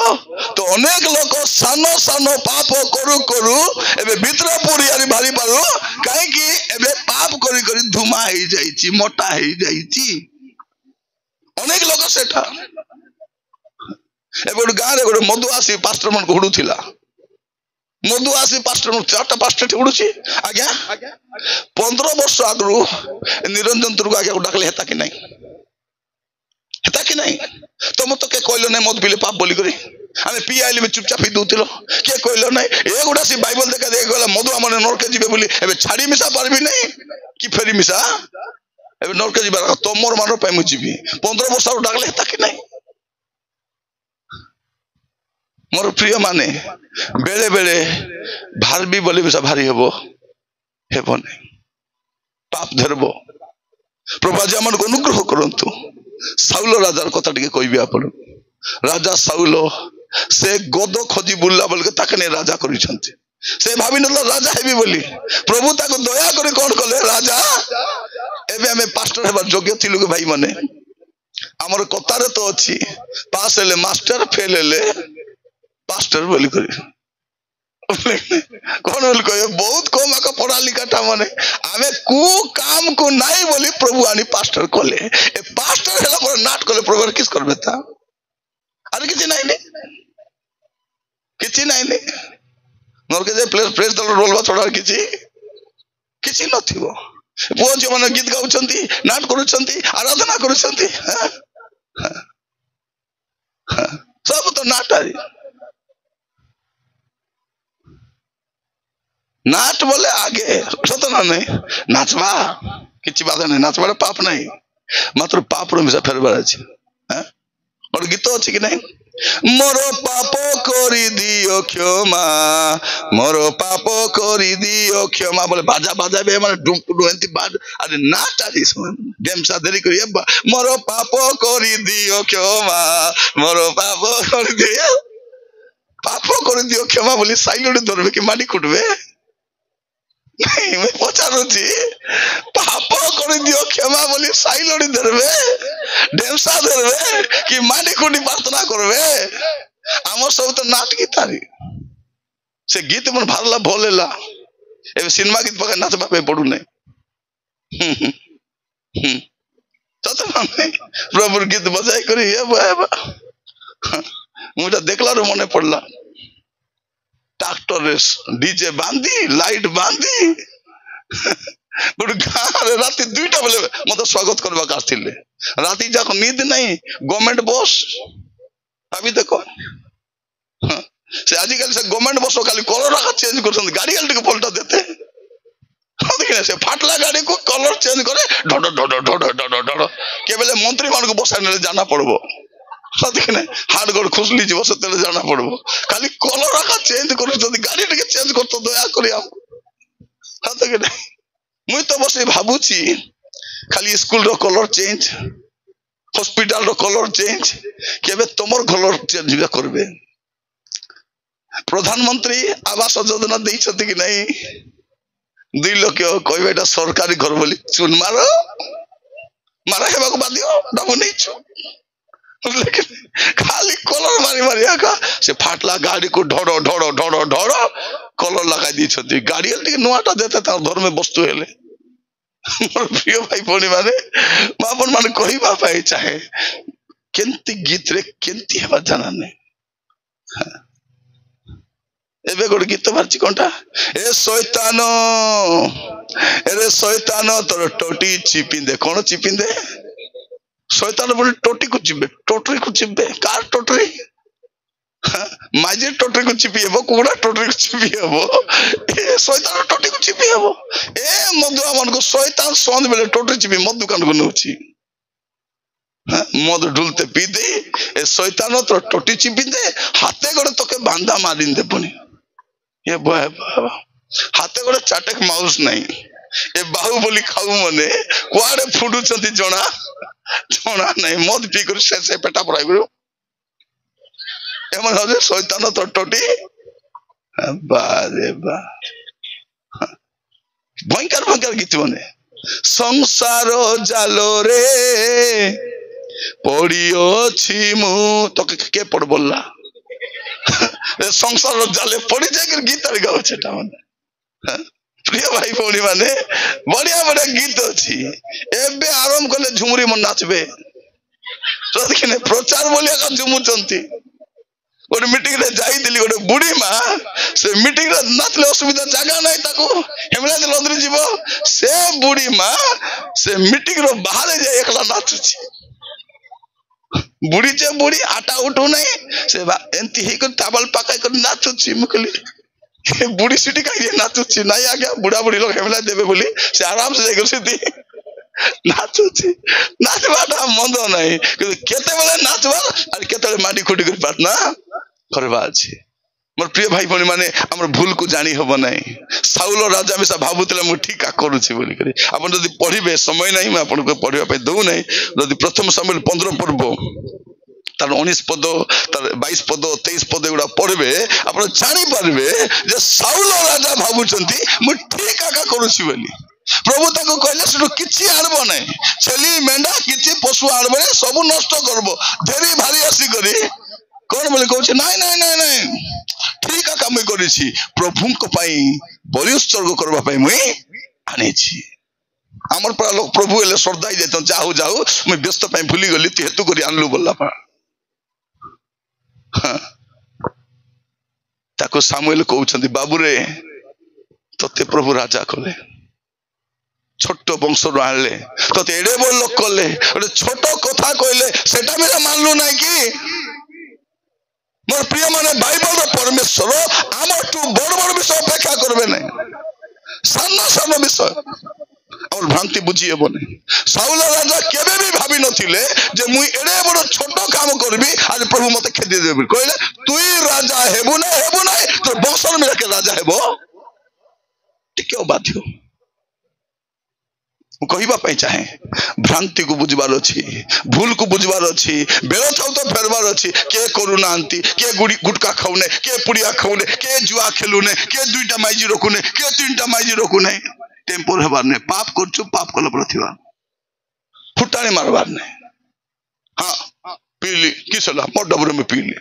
Speaker 1: तो अनेक लोक सानो सानो पाप करू करू एबे भीतर पूरी आरी भारी पारो काहे कि एबे पाप करी करी धुमा हे जाईची मोटा हे जाईची अनेक लोक सेटा एबे गाँ रे गोटे मधुआसी पास्टर मन को हुडुथिला मधुआसी पास्टर मन चारटा पास्टर हुडुची आज्ञा 15 वर्ष आगु निरंजन तुरको आज्ञा को डाकले हेता कि नहीं तुम तो के कहलो नहीं मत पिले पाप बोली करी आमे पी आइले में चुपचाप ही दूतिलो के कहलो नहीं ए गुडा सी बाइबल देखा देख गला मधु हमने नरके जीवे बोली एबे छाड़ी मिसा पारबी नहीं कि फेरी मिसा एबे नरके जीवा तोमर मानो पय मु जीवी 15 वर्ष आरो डाकले हेता कि नहीं मोर प्रिय माने बेले बेले भारबी बोली मिसा भारी हेबो नहीं पाप धरबो प्रभु जी हमन को अनुग्रह करंतु साउल राजार कथा टिके कहबी आपण राजा साउल से गोद खोजी बुल्ला बोल के ताके ने राजा करि छथि से भाबी न राजा हेबी बोली प्रभु ताको दया करी कोन कले राजा एबे हमें पास्टर हेबा योग्य थिलु के भाई माने हमर कथा रे तो अछि पास हेले मास्टर फेल हेले पास्टर बोली करी कौन बोली कहे बहुत कम आका पढ़ा लिखा माने आमे कु काम को नहीं बोली प्रभु आनी पास्टर कले ए पास्टर हेला पर नाट कले प्रभु किस करबे ता अरे किछि नहीं नरके जे प्रेस दल रोलवा छोड़ा किछि नथिबो पुओ जे माने गीत गाउछंती नाट करूछंती आराधना करूछंती सब तो नाटारी नाच बोले आगे सत ना नहीं नाचवा किछि बाधा नहीं नाचवा पाप नहीं मात्र पाप रो मिसा फेरबार अछि और गीत अछि कि नहीं मोरो पाप करी दियो क्षमा मोरो पाप करी दियो क्षमा बोले बाजा बाजा बे माने डुम एंती बाज अरे नाच आरी डेमसा देरी करी मोरो पाप करी दियो क्षमा मोरो पाप करी दियो क्षमा बोली साइलोड धरबे कि माडी कुटबे नहीं मैं पचारुची पाप कर दियो क्षमा बोली साइलोडी धरबे डेमसा धरबे कि माडी कुटी प्रार्थना करबे हमर सब तो नाटक तारी से गीत मन भारला भोलेला ए सिनेमा गीत पका नाचबा पे पडू नहीं तो नहीं प्रभु गीत बजाई करी ए बाबा मुझे देखला रो मने पड़ला ट्रैक्टर डीजे बांधी लाइट बांधी गोटे गाँव राति 2टा बेले मत स्वागत करवा आसथिले राति जाक नींद नहीं गवर्नमेंट बस भाभी देखो से आजिकल से गवर्नमेंट बस खाली कलर चेंज कर गाड़ी गाड़ी पलटा देते से फाटला गाड़ी को कलर चेंज करे ढड़ ढड़ ढड़ ढड़ ढड़ केवल मंत्री मान को बसा जाना पड़ो हार्ड गोड़ खुसली जीव से जाना पड़ो खाली कलर आका चेंज कर गाड़ी टे चेंज कर तो दया करी मुई तो बस भाबुची खाली स्कूल रो कलर चेंज हॉस्पिटल रो कलर चेंज केबे तमर कलर चेंज करबे प्रधानमंत्री आवास योजना देई छथि कि नहीं 2 लाख कहबे एटा सरकारी घर बोली चुन मारो मारा हेबा को बादियो डबो नहीं छु खाली कलर मारी मारी आका से फाटला गाड़ी को ढड़ ढड़ ढड़ ढड़ कलर लगा दी छथि गाड़ी टे नुआटा देते ता घर में वस्तु हेले मोर प्रिय भाई भणी माने मापन माने कहिबा पाई चाहे केंती गीत रे केंती हेबा जाना नहीं एबे गोटे गीत मारची कोनटा ए शैतान तोर टोटी चिपिंदे कोन चिपिंदे शैतान बोले टोटी को चिपे टोटरी को चिपे कार टोटरी माजे टोटरी को चिपी हेबो कुड़ा टोटरी को चिपी हेबो ए शैतान टोटी को चिपी हेबो ए मधुआ मन को शैतान सोंद बेले टोटरी चिपी मद दुकान को नउची मद ढुलते पी दे ए शैतान तो टोटी चिपी दे हाथे गोड़े तोके बांधा मारिन दे पुनी ये बाबा हाथे गोड़े चाटक माउस नहीं ए बाहुबली खाऊ मने कुआडे फुडु चंती जणा नहीं मद पी कर से पेटा पराई गुरु एमन होजे शैतान तो टोटी बारे बा भयंकर गीत बने संसार जालो रे पड़ियो छी मु तो के पड़ बोलला संसार जाले पड़ी जाकर गीत गाओ छटा माने प्रिय भाई भौणी माने बढ़िया बढ़िया गीत अच्छी एबे आरंभ कले झुमुरी मन नाचबे तो प्रचार बोलिया का झुमुचंती गोटे मीटिंग रे जाई दिली गोटे बुढ़ी माँ से मीटिंग रे नाचले असुविधा जगह नहीं ताको हेमला दे लंदरी जीवो से बुढ़ी माँ से मीटिंग रो बाहर जाए एकला नाचुची बुढ़ी चे बुढ़ी आटा उठू नहीं से एंती ही कर ताबल पकाई कर नाचुची मुकली बुढ़ी सीटी का नाचुची नहीं आ गया बुढ़ा बुढ़ी लोग हेमला देवे बोली से आराम से जाकर सीधी नाचुची नाचवाटा मंद नहीं केते बेले नाचवा और केते बेले माडी खुटी कर प्रार्थना करबा अछि मोर प्रिय भाई भनी माने हमर भूल को जानी हबो नहीं साउल राजा में भाबुतले मु ठीक करू छी बोली करी अपन जदी पढिबे समय नहीं मैं अपन को पढिबा पे दउ नहीं जदी प्रथम सामुएल 15 पर्व तार 19 पद तार 22 पद 23 पद गुडा पढबे अपन जानि पारबे जे साउल राजा भाबुचंती मु ठीक आका करू छी बोली प्रभु ताको कहले सुनो किछि आनबो नहीं छेली मेंढा किछि पशु आनबे सब नष्ट करबो धेरी भारी आसी करी कौन बोले कहू नहीं नहीं नहीं नहीं କାମଟା ମୁଇଁ କରିଛି ପ୍ରଭୁଙ୍କ ପାଇଁ ବଳି ଉତ୍ସର୍ଗ କରିବା ପାଇଁ ମୁଇଁ ଆଣିଛି। ଆମର ପ୍ରାୟ ଲୋକ ପ୍ରଭୁ ହେଲେ ଶ୍ରଦ୍ଧା ହେଇଯାଇଛନ୍ତି, ଯାହୁ ଯାହୁ ମୁଇଁ ବ୍ୟସ୍ତ ପାଇଁ ଭୁଲି ଗଲି ତୁ ହେତୁ କରି ଆଣିଲୁ ବୋଲା ପା। ତାକୁ ସାମୁଏଲ କହୁଛନ୍ତି ବାବୁରେ ତତେ ପ୍ରଭୁ ରାଜା କଲେ, ଛୋଟ ବଂଶରୁ ଆଣିଲେ, ତତେ ଏଡେ ବଡ ଲୋକ କଲେ, ଗୋଟେ ଛୋଟ କଥା କହିଲେ ସେଟା ବି ମାନଲୁ ନାଇଁ କି? ମୋର ପ୍ରିୟ ମାନେ ବାଇବଲର ପରମେଶ୍ୱର ଆମଠୁ ବଡ ବଡ ବିଷୟ ଅପେକ୍ଷା କରିବେ ନାହିଁ, ସାନ ସାନ ବିଷୟ ଆମର ଭ୍ରାନ୍ତି ବୁଝି ହେବନି। ସାଉଲ ରାଜା କେବେ ବି ଭାବି ନଥିଲେ ଯେ ମୁଇଁ ଏଡେ ବଡ ଛୋଟ କାମ କରିବି ଆଜି ପ୍ରଭୁ ମତେ ଖେଦି ଦେବେ। କହିଲେ ତୁଇ ରାଜା ହେବୁ ନାହିଁ ତୋର ବଂଶର ମିରାକେ ରାଜା ହେବ। ଟିକେ ଅବାଧ୍ୟ। ମୁଁ କହିବା ପାଇଁ ଚାହେଁ ଭ୍ରାନ୍ତିକୁ ବୁଝିବାର ଅଛି, ଭୁଲକୁ ବୁଝିବାର ଅଛି, ବେଳ ଥାଉ ତ ଫେରବାର ଅଛି। କିଏ କରୁନାହାନ୍ତି, କିଏ ଗୁଟକା ଖାଉନେ, କିଏ ପୁଡ଼ିଆ ଖାଉନେ, କିଏ ଜୁଆ ଖେଲୁନେ, କିଏ 2ଟା ମାଇଜି ରଖୁନେ, କିଏ 3ଟା ମାଇଜି ରଖୁନେ। टेम्पोर हेबार नहीं, पाप करछु पाप कला प्रतिभा फुटाणी मारबार नहीं। हाँ पीली किस ला मोर डबरे में पीली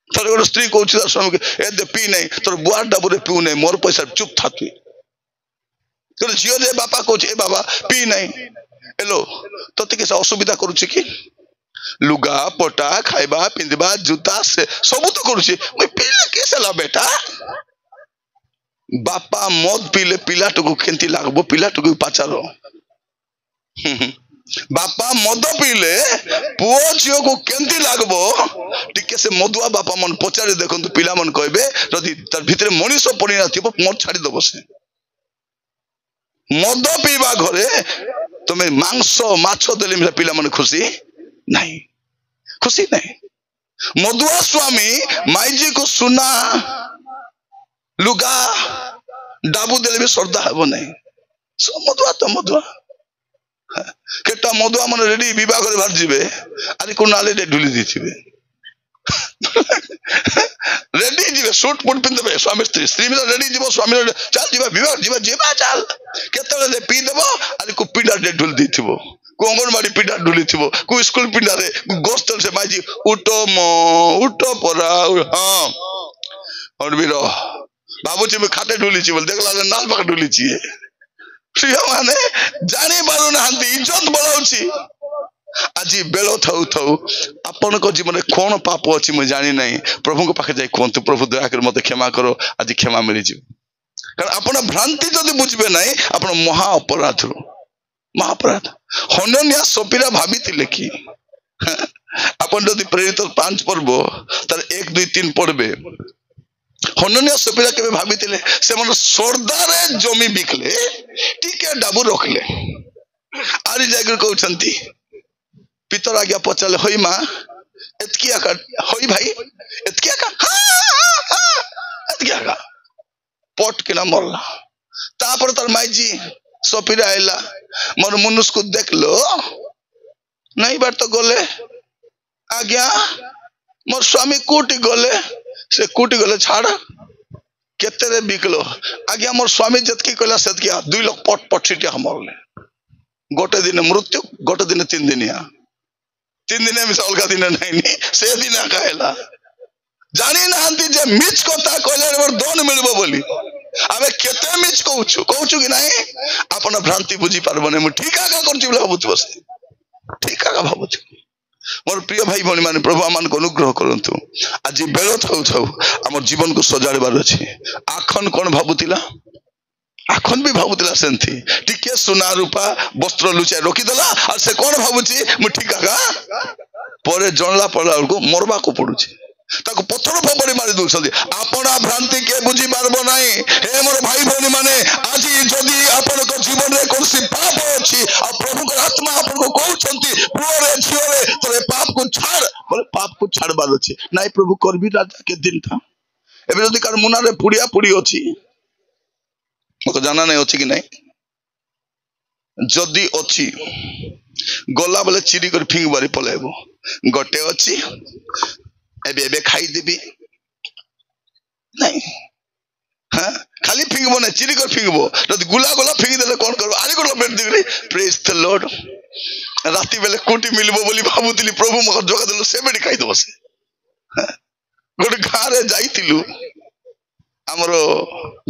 Speaker 1: तार गोटे स्त्री कहूँ तार स्वामी के ए दे पी नहीं तोर बुआर डबरे पीऊ नहीं मोर पैसा चुप था तु झील दे बापा कहूँ ए बाबा पी नहीं एलो ते किसी असुविधा करुच्ची कि लुगा पटा खाइबा पिंधबा जूता से सब तो करुच्ची पीले किस ला बेटा बापा मद पीले पिलाटू केंती लागबो पिलाटू पचारो बापा मद पीले पुओ झील को केंती लागबो टिके से मदुआ बापा मन पचारे देखंतु पिला मन कहबे जदि तार भितरे मनीष पड़ी ना थिबो मद छाड़ी दबो से मद पीवा घरे तुमे मांस माछ देले मिला पिला मन खुशी नहीं मदुआ स्वामी माइजी को सुना लुगा डाबू देले भी श्रद्धा हेबो नहीं सब मदुआ तो मदुआ केटा मदुआ मन रेडी विवाह करे बाहर जीवे अरे कोन नाले दे ढुली दिथिबे रेडी जीवे सूट पुट पिंदबे स्वामी स्त्री स्त्री में रेडी जीवो स्वामी चल जीवा विवाह जीवा चल केतले दे पी देबो अरे को पिंडा दे ढुल दिथिबो को अंगनवाड़ी पिंडा ढुली थिबो को स्कूल पिंडा रे गोस्टल से माजी उठो परा हां और बिरो बाबूजी में खाते ढुली छी बोल देखला नाल पाक ढुली छी प्रिय माने जानी पारु नांती इज्जत बलाउची आज बेलो थाउ थाउ अपन को जीवन में कोन पाप अछि म जानि नहीं प्रभु को पाखे जाय कोन प्रभु दया कर मते क्षमा करो आज क्षमा मिली जी कारण अपन भ्रांति जदि बुझबे नहीं अपन महा अपराध हनन्या सपीरा भाबितिले कि अपन जदि प्रेरित 5 पर्व तार 1 2 3 पढ़बे हनन्या सपीरा के भाबितिले से मन सरदारे जमी बिकले टिके डाबू रखले आरी जागर कहउछंती पितर आज्ञा पचाले होई मां एतकिया का होई भाई एतकिया का एतकिया का पट के ना मरला तापर तार माईजी सपीरा आइला मोर मनुष्य को देख लो नहीं बार तो गले आज्ञा मोर स्वामी कोटी गले से कोटी गले छाड़ केते रे बिकलो आज्ञा मोर स्वामी जतकी कहला सेतकिया 2 लाख पट पट सिटिया हमरले गोटे दिन मृत्यु गोटे दिन 3 दिनिया 3 दिन में अलगा दिन नहीं से दिन कहला जानी नांती जे मिच कथा कहले रे दोन मिलबो बोली आबे केते मिच कहूछु कि नहीं अपन भ्रांति बुझी पारबने मु ठीक आगा करछि बोला भाबुछ बस ठीक आगा भाबुछ मोर प्रिय भाई भणी माने प्रभु आमान को अनुग्रह करंतु आज बेलो थाउ थाउ हमर जीवन को सजाड़बार अछि आखन कोन भाबुतिला आखन भी भाबुतिला सेंथी टिके सोना रूपा वस्त्र लुचाई रखी देला और से कोन भाबुची मु ठीक आगा परे जनला पड़ला को मरबा को पडुची ताको पत्थर फोपड़ी मारी दूसरी अपना भ्रांति के बुझी पारबो नहीं हे मोर भाई भौणी माने आज जदि आपन को जीवन रे कोनसी पाप अछि आ प्रभु के आत्मा आपन को कहउछंती पुओ रे झियो रे तोरे पाप को छाड़ बोले पाप को छाड़बार अछि नाही प्रभु करबी राजा के दिन था एबे जदि कार मुना रे पुड़िया पुड़ी अछि मको जाना नहीं अछि कि नहीं जदि अछि गला बोले चिरी कर फिंग बारी पलेबो गटे अछि एबे खाई देबी नहीं हाँ खाली फिंगबो ना चिरी कर फिंगबो जदि गुला गुला फिंग देले कोन करबो आरी को पेट दिगरी प्रेज द लॉर्ड राती बेले कोटी मिलबो बोली भाबुतिली प्रभु मक जोगा देलो से बेडी खाई दबो से गोटे गार ଥରେ ଯାଇଥିଲୁ ଆମର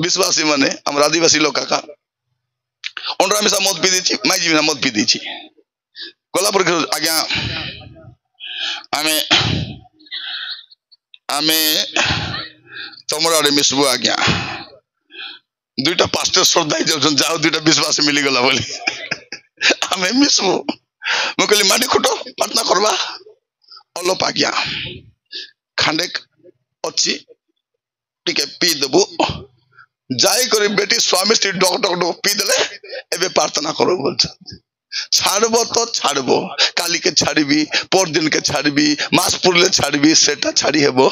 Speaker 1: ବିଶ୍ୱାସୀ ମାନେ ଆମର ଆଦିବାସୀ ଲୋକ କାକା ଅଣ୍ଡରା ମିଶା ମଦ ପିଇ ଦେଇଛି ମାଇଜି ମିଶା ମଦ ପିଇ ଦେଇଛି ଗଲା ପରେ ଆଜ୍ଞା ଆମେ ଆମେ ତମର ଆଡେ ମିଶିବୁ ଆଜ୍ଞା ଦୁଇଟା ପାଷ୍ଟର ଶ୍ରଦ୍ଧା ହେଇଯାଉଛନ୍ତି ଯାହା ଦୁଇଟା ବିଶ୍ୱାସ ମିଳିଗଲା ବୋଲି ଆମେ ମିଶିବୁ ମୁଁ କହିଲି ମାଟି ଖୁଟ ପ୍ରାର୍ଥନା କରବା ଅଲପ ଆଜ୍ଞା ଖାଣ୍ଡେ ଅଛି ଟିକେ ପିଇ ଦେବୁ ଯାଇକରି ବେଟି ସ୍ୱାମୀ ସ୍ତ୍ରୀ ଡକ ଡକ ଡକ ପିଇ ଦେଲେ ଏବେ ପ୍ରାର୍ଥନା କର ବୋଲଛନ୍ତି ଛାड़ब तो छाड़ब काली के छाड़बी पर दिन के छाड़बी मास पुरले छाड़बी सेटा छाड़ी हेबो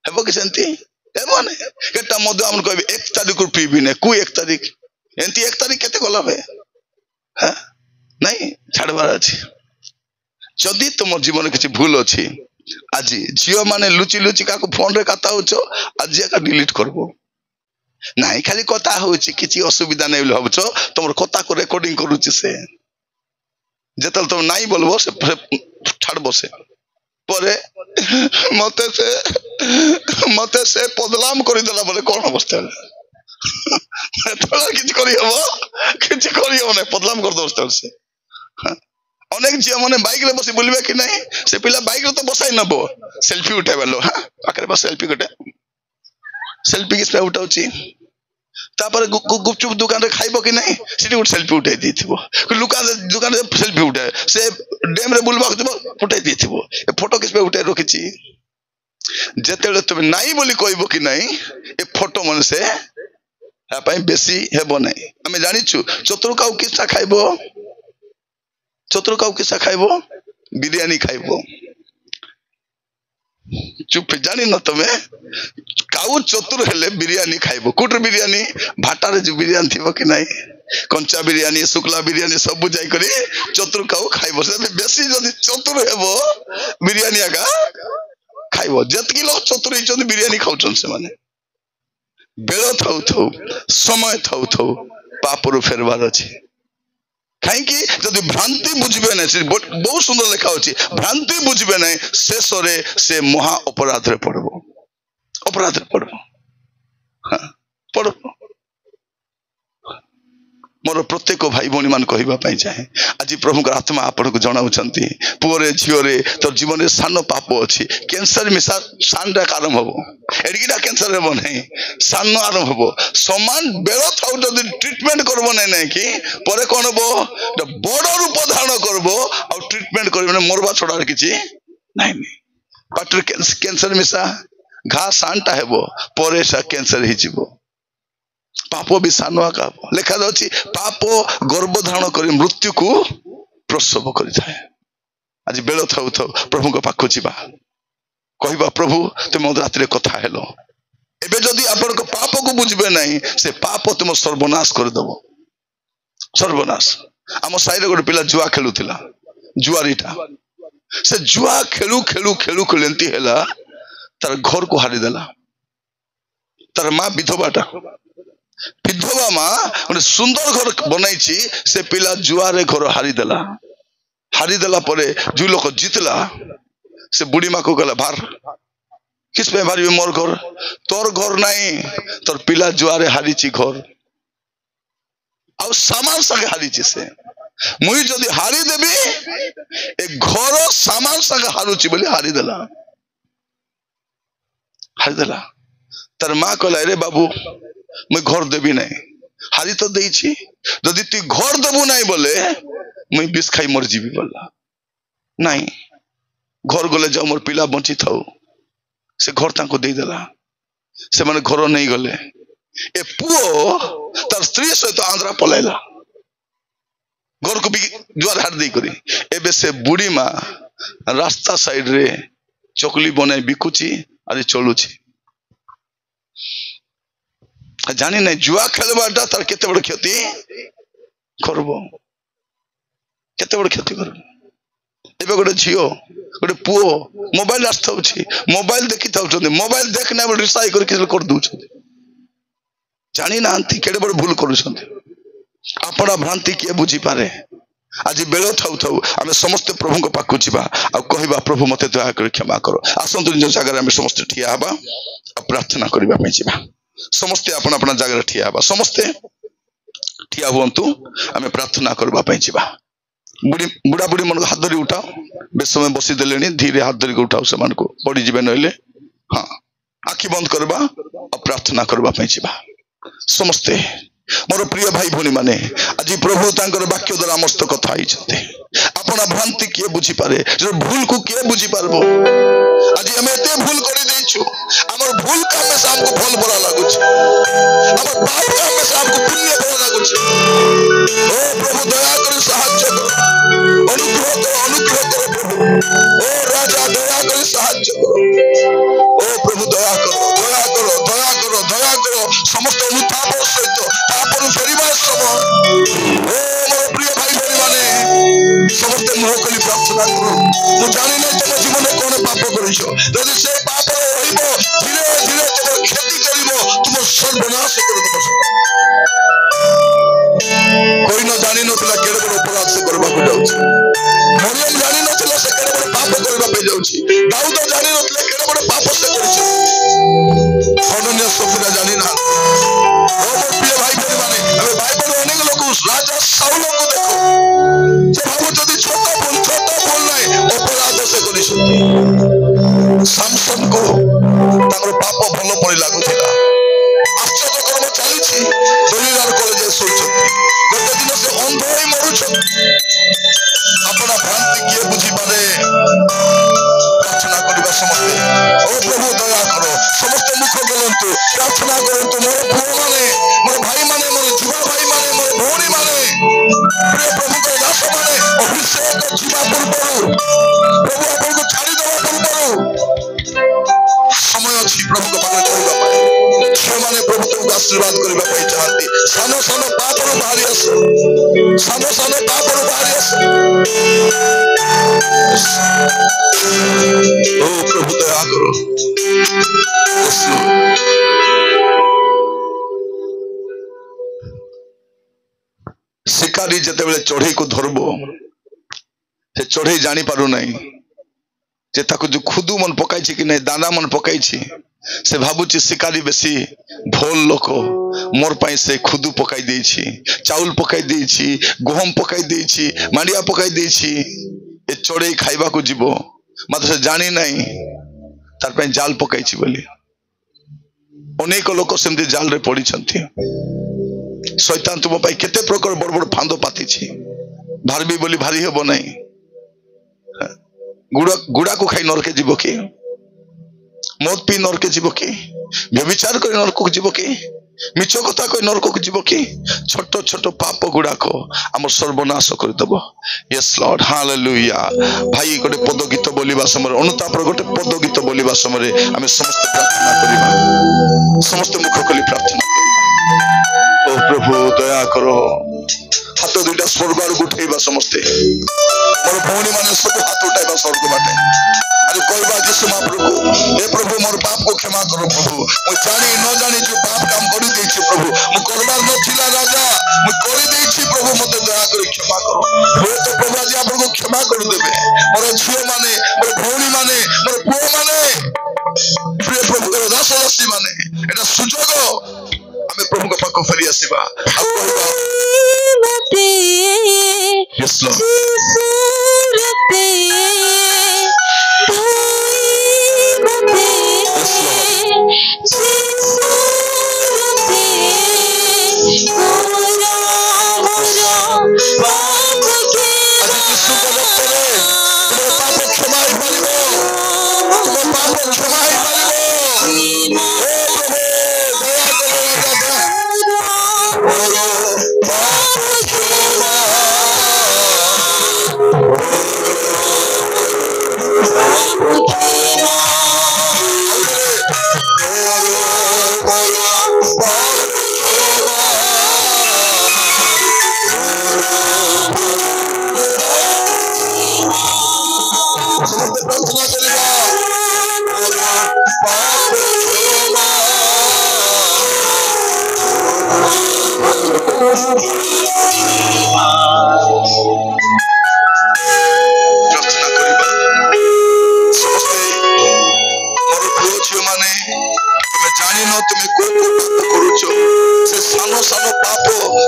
Speaker 1: हेबो कि सेंती हेबो ने केटा मधु हम कहबे 1 तारीख को पीबी ने कु 1 तारीख एंती 1 तारीख केते गला बे हां नहीं छाड़बार अछि जदी तुम जीवन किछि भूल अछि आज जियो माने लुचि लुचि का को फोन रे कथा होचो आज का डिलीट करबो नहीं खाली कथा होछि किछि असुविधा नै होबछो तुमर कथा को रिकॉर्डिंग करूछि से जेतल तुम नहीं बोलबो से छाड़बो से परे मते से बदलाम करि देला बोले कोन अवस्था तोला किछ करि हो नै बदलाम कर दोस्त से अनेक जी माने बाइक रे बसी बोलबे कि नहीं से पिला बाइक रे तो बसाई नबो सेल्फी उठाबलो हां आकरे बस सेल्फी कटे सेल्फी किस पे उठाउची तापर गुपचुप दुकान रे खाइबो कि नहीं सिटी उठ सेल्फी उठाई दिथिबो दुकान रे सेल्फी उठाए से डैम रे बुलबा दिबो उठाई दिथिबो ए फोटो किस पे उठाई रखिची जेतेले तुम नाही बोली कहबो कि नहीं ए फोटो मन से आ पई बेसी हेबो नहीं हमें जानिछु चतुरकाउ किसा खाइबो चतुरकाउ किसा खाइबो बिरयानी खाइबो चुप जानी न तमे काउ चतुर हेले बिरयानी खाइबो कुटर बिरयानी भाटा रे जो बिरयानी थिबो कि नहीं कंचा बिरयानी शुक्ला बिरयानी सब जाई करी चतुर काउ खाइबो से बेसी जदी चतुर हेबो बिरयानी आगा खाइबो जतकी लोग चतुर हिचों बिरयानी खाउचन से माने बेलो थाउ थाउ समय थाउ थाउ पापरु फेरबार अछि कहीं जदि भ्रांति बुझबे नहीं बहुत सुंदर लिखा होची भ्रांति बुझबे नहीं शेष रे से महा अपराध रे पड़बो हां पड़बो मोर प्रत्येक भाई भौणी मान कहबा पई चाहे आज प्रभु का आत्मा आपण को जणाउछंती पुरे झियोरे तो जीवन रे सान पाप अछि कैंसर मिसा सान रा कारण हबो एडगिडा कैंसर हेबो नहीं सान आरंभ हबो समान बेरो थाउ जदि ट्रीटमेंट करबो नहीं कि परे कोन हबो बड़ रूप धारण करबो और ट्रीटमेंट करबो ने मरबा छोड़ा किछि नहीं पाटर कैंसर मिसा घा सानटा हेबो परे सा कैंसर हिजिबो पाप भी सानुआ का लिखा जाउची पाप गर्भ धारण करी मृत्यु को प्रसव करि थाए आज बेलो थाउ थाउ प्रभु को पाखो जीवा कहबा प्रभु तुम रात रे कथा हेलो एबे जदी आपण को पाप को बुझबे नहीं से पाप तुम सर्वनाश कर दबो सर्वनाश हम साइड गोटे पिला जुआ खेलुथिला जुआरीटा से जुआ खेलु खेलु खेलु खेलंती हैला तार घर को हारी देला तार मां विधवा मां गोटे सुंदर घर बनाई से पिला जुआरे घर हारी देला परे जो लोग जीतला से बुढ़ी माँ को कहला भार किस पे भारी मोर घर तोर घर नहीं तोर पिला जुआरे हारी घर आउ सामान संगे हारी से मुई जदि हारी देबी ए घर सामान संगे हारुची बोली हारी देला तार माँ कहला रे बाबू मैं घर देवी नहीं हारी तो देइछि जदि तू घर देबू नहीं बोले मैं विष खाई मर जीवी बोला नहीं घर गले जाओ मोर पिला बंची थाउ से घर ताको दे देला से माने घर नहीं गले ए पुओ तार स्त्री सहित आंध्रा पलाइला घर को भी जुआर हार दे करी एबे से बुढ़ी माँ रास्ता साइड रे चकली बनाई बिकुची आरे चलुची जानी नहीं जुआ खेलबाटा तार केते बड़ क्षति करबो केते बड़ क्षति करबो एबे गोटे झियो गोटे पुओ मोबाइल आस्था होछि मोबाइल देखि थाउछन मोबाइल देखना बड़ रिसाई कर दूछन जानी ना केडे बड़ भूल करूछन अपना भ्रांति के बुझी पारे आज बेल थाऊ थाऊ आम समस्ते प्रभु को पाक जा कहवा प्रभु मत दया कर क्षमा कर। आसतु निज जगह आम समस्त ठिया हवा प्रार्थना करने समस्ते अपन अपन जगह ठिया हवा समस्ते ठिया हुंतु आम प्रार्थना करने जा। बुढ़ा बुढ़ी मन हाथ धरी उठाओ बेस समय बसी देले धीरे हाथ धरिक उठाओ से पड़ी जी नईले हाँ आखि बंद करवा और प्रार्थना करने जा समस्ते। मोर प्रिय भाई भौणी माने आज प्रभु तांकर वाक्य द्वारा मस्त कथा अपना भ्रांति किए बुझी पारे भूल को किए बुझी पारबो। आज हम एते भूल कर देछु हमर भूल का में हमको फल बड़ा लागुछ हमर पाप का में हमको पुण्य बड़ा लागुछ। ओ प्रभु दया कर सहायता करो अनुग्रह करो प्रभु। ओ राजा दया कर सहायता करो। ओ प्रभु दया करो दया करो दया करो दया करो समस्त अनुताप सहित तापर फेरिबा समय। ओ मोर प्रिय भाई भौणी माने समस्त मुह कली प्रार्थना करो मु जानि नै तुम जीवन में कोन पाप करिसो यदि से पाप होइबो धीरे धीरे तुम क्षति करिवो तुम सर्वनाश कर देबो। कोई न जानि नथला केड़े बड़ अपराध से करबा को जाउछ मरियम जानि नथला से केड़े बड़ पाप करबा पे जाउछ दाऊद जानि नथला केड़े बड़ पाप से करिछ अनन्य सफिरा जानि ना। ओ मोर प्रिय भाई भौणी माने अबे बाइबल अनेक लोग राजा साउल को देखो जे भाबो जदी छोटा बोल नाही अपराध से करिछ सामसन को तांगर पाप भलो पड़ी लागुथिला आश्चर्य कर्म चली दलीलार कॉलेज सोचती गोटे दिन से अंध होई मरुछ अपना भ्रांति किए बुझी पारे प्रार्थना करबा समस्ते। ओ प्रभु दया करो समस्त मुख गलंतु प्रार्थना करंतु मोर पुओ माने मोर भाई माने मोर जुवा भाई माने मोर भौणी माने प्रिय प्रभु के दास माने अभिषेक जीवा पूर्व प्रभु आपन को छाड़ी देवा पूर्व समय अछि प्रभु के पाने कहबा पाए छे माने प्रभु तुमको आशीर्वाद करबा पाई चाहती सानो सानो पाप रो बाहरी आस सानो सानो पाप रो बाहरी आस। ओ प्रभु दया करो शिकारी जते बेले चढ़ई को धरबो से चढ़ई जानी पारु नहीं जे ताको जो खुदू मन पकाई कि नहीं दाना मन पकाई से भाबुची शिकारी बेसी भोल लोक मोर पाई से खुदू पकाई देछि चाउल पकाई देछि गहम पकाई देछि मांडिया पकाई देछि ए चढ़ई खाइबा को जीवो मात्र से जानी नहीं तार पाई जाल पकाई छी बोली अनेक लोक सेमती जाल रे पड़ी छंती शैतान तुम पाई केते प्रकार बड़ बड़ फांदो पाती छी भारबी बोली भारी हेबो नहीं गुड़ा को खाई नरके जीव कि मद पी नरके जीव कि व्यभिचार कर नरक को जीव कि मिछ कथा कही नरक को जीव कि छोट छोट पाप गुड़ाक आम सर्वनाश करदेव। Yes Lord hallelujah. भाई गोटे पद गीत बोलिबा समय अनुतापर गोटे पद गीत बोलिबा समय आम समस्त प्रार्थना करिबा समस्त मुख खोली प्रार्थना करिबा। ओ प्रभु दया करो हाथ दुईटा स्वर्ग आड़ उठेबा समस्ते मोर भौणी माने सब हाथ उठाइबा स्वर्ग बाटे अरे कहबा यीशु महाप्रभु हे प्रभु मोर पाप को क्षमा करो प्रभु मु जानी न जानी जो पाप काम करि दैछि प्रभु मु करबार नथिला राजा मु करि दैछि प्रभु मते दया करि क्षमा करो हे तो प्रभु आज आपन को क्षमा कर देबे मोर झियो माने मोर भौणी माने मोर पुओ माने प्रिय प्रभु के दास दासी माने एटा सुजोग हमें प्रभु के पाक फेरी आसीबा आ कहबा Yes, Lord. झील मैंने तुम्हें जानी न तुम्हें को पाप करुच से सान सान पाप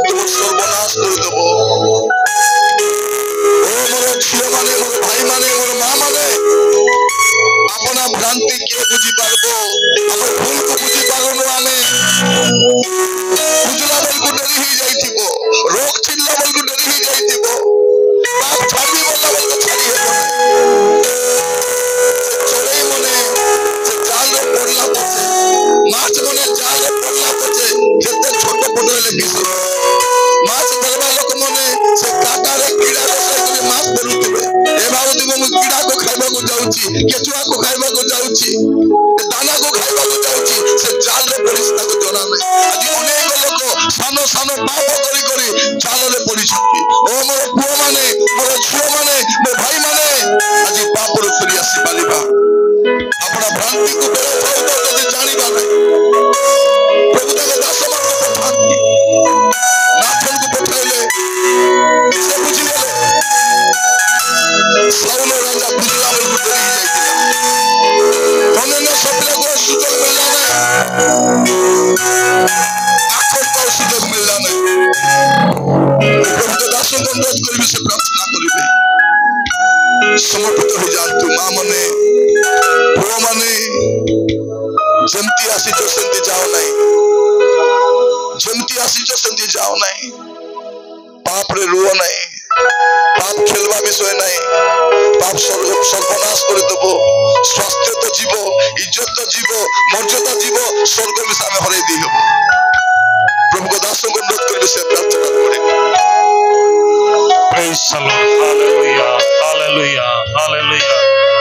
Speaker 1: तुम सर्वनाश करदेव मोर झील मैंने मोर भाई मैंने मोर माँ मैंने अपना भ्रांति किए बुझी पारबो हम भूल को बुझी पारुनु आमे बुझला बेल को डरी ही जाइथिबो रोग चिल्ला बेल को डरी ही जाइथिबो पाप छाड़ी बोला बेल को छाड़ी हेबो चले मने से जाल रे पड़ला पछे माछ मने जाल रे पड़ला पछे जते छोट पडले बिसो माछ धरबा लोक मने से काटा रे कीड़ा रे से माछ धरुतिबे ए बाबू तुम मु कीड़ा को खाइबा को जाउची केचुआ को खाइबा को जाउची दाना को खाइबा को जाउची से जाल रे पड़िस्ता को जना नै आज अनेक लोक सानो सानो पाप करी करी जाल रे पड़ी छथि ओ मोर पुओ माने मोर झियो माने मोर भाई माने आज पाप रे फेरी आसी पालिबा अपना भ्रांति को बेरा थाउ तो जदि जानिबा नै प्रभु ताके दास मान को पठाती नाथन को पठाइले से बुझी गेले साउल राजा बुझला बेल को डरी जाइतिला तने न सपले को सुजोग मिलला नै आखर को सुजोग मिलला नै प्रभु के दास को अनुरोध करबी से प्रार्थना करिबे समर्पित हो जातु मां मने पुओ माने जमती आसी जो संति जाओ नहीं जमती आसी जो संति जाओ नहीं पाप रे रुओ नहीं पाप खेलवा विषय नहीं पाप सर्वनाश कर देव स्वास्थ्य तो जीव इज्जत तो जीव मर्यादा जीव स्वर्ग में सामे हराई दी हम प्रभु को दास को अनुरोध कर से प्रार्थना करेंगे
Speaker 3: praise the Lord hallelujah hallelujah hallelujah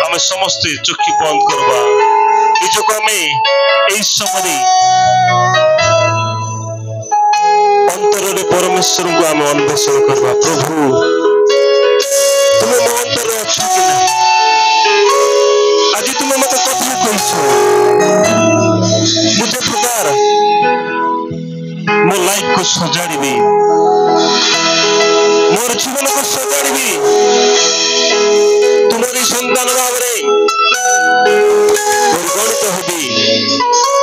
Speaker 3: हम समस्त चुकी बंद करबा निजको हमें एई समय अंतर रे परमेश्वर को हम अन्वेषण करबा प्रभु तुम मो अंतर अच्छो कि ना आज तुम मते कथि कहिसो मुझे प्रकार मो लाइफ को सजाड़ीबी मोर जीवन को सजाड़ीबी तुम्हारी संतान भाव परिगणित होबी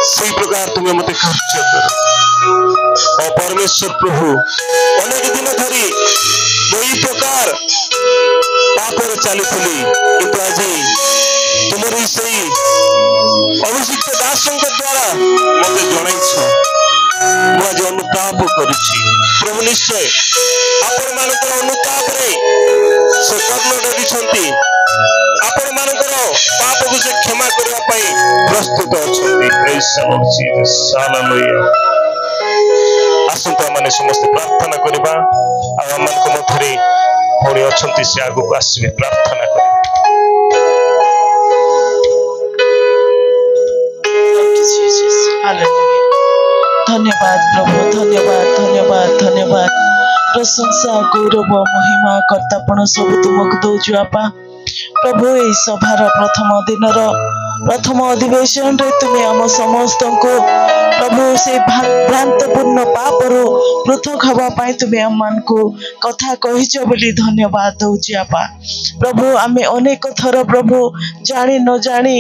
Speaker 3: से प्रकार तुम्हें मते खर्च कर और परमेश्वर प्रभु अनेक दिन धरी वही प्रकार पापर चली किंतु आज तुम्हारी सही अभिषिक्त दासों द्वारा मते जणाइछ आज अनुताप करुछि प्रभु निश्चय आपण मानकर अनुताप रे से कर्ण डरिछंती आपण मानकर पाप को से क्षमा करबा पई प्रस्तुत अछंती praise the Lord Jesus hallelujah आसंता माने समस्त प्रार्थना करबा आ मन को मथरे होड़ी अछंती से आगु को आसीबे प्रार्थना करबे
Speaker 2: जीसस हालेलुया धन्यवाद प्रभु धन्यवाद धन्यवाद धन्यवाद प्रशंसा गौरव महिमा कर्तापण सब तुमको दौचु आपा प्रभु ए सभार प्रथम दिनर प्रथम अधिवेशन रे तुम्हें आम समस्त को प्रभु से भ्रांतपूर्ण पापरू पृथक हवा पाई तुम्हें आम मान को कथा कहिच बोली धन्यवाद दौची आपा प्रभु आमे अनेक थर प्रभु जानी न जानी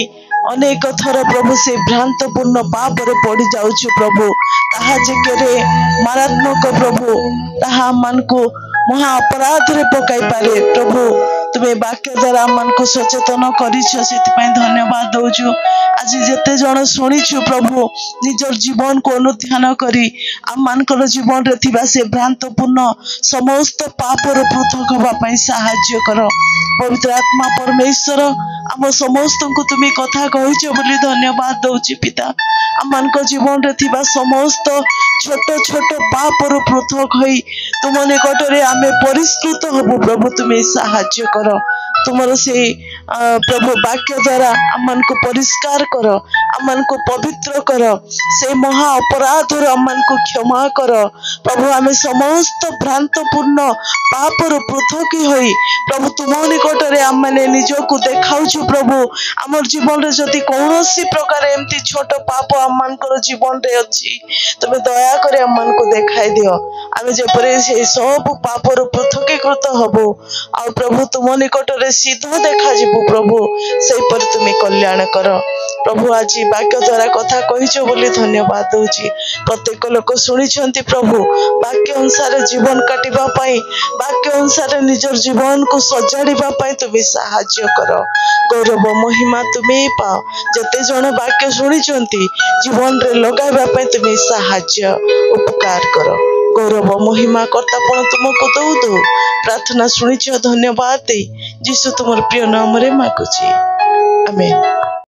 Speaker 2: अनेक थर प्रभु से भ्रांतपूर्ण पाप रे पड़ी जाउछु प्रभु ताहा जेकेरे मारात्मक प्रभु ताहा मन को महा अपराध रे पकाई पारे प्रभु तुम्हें वाक्य द्वारा मन को सचेतन करिछ सेति धन्यवाद दौछु आज जेते जण सुनिछु प्रभु निजर जीवन को अनुध्यान करी आम मानकर जीवन रे थिबा से भ्रांतपूर्ण समस्त पाप रो पृथक हवा पई सहाय्य कर पवित्र आत्मा परमेश्वर आम समस्त को तुम्हें कथा कहिछ बोली धन्यवाद दौची पिता आम मानकर जीवन रे थिबा समस्त छोट छोट पाप रो पृथक होई तुम निकट रे आमे परिष्कृत हबु प्रभु तुम्हें सहाय्य कर तुमर से प्रभु वाक्य द्वारा आमन को परिष्कार कर आमन को पवित्र कर से महा अपराध आमन को क्षमा कर प्रभु आमे समस्त भ्रांतपूर्ण पाप रो पृथक होई प्रभु तुम निकट रे आमने निजको देखाउछु प्रभु आमर जीवन रे जति कोनोसी प्रकार एमती छोट पाप आमन को जीवन रे अछि तुमे दया करे आमन को देखाई दियो आमे जे परे से सब पाप रो पृथकीकृत हबो आ प्रभु तुम निकट रे सीधा देखा जीवु प्रभु से पर तुम्हें कल्याण कर प्रभु आज वाक्य द्वारा कथा कहिछ बोली धन्यवाद दूची। प्रत्येक लोक शुणी प्रभु वाक्य अनुसार जीवन काटिबा पाई वाक्य अनुसार निजर जीवन को सजाड़िबा पाई तुम्हें साहाय्य कर। गौरव महिमा तुम्हें पाओ। जते जन वाक्य शुणी जीवन रे लगाइबा पाई तुम्हें साहाय्य उपकार कर। गौरव महिमा कर्तापण तुमको दौ प्रार्थना शुणी धन्यवाद दे जीशु तुम प्रिय नाम रे मागुची आमेन।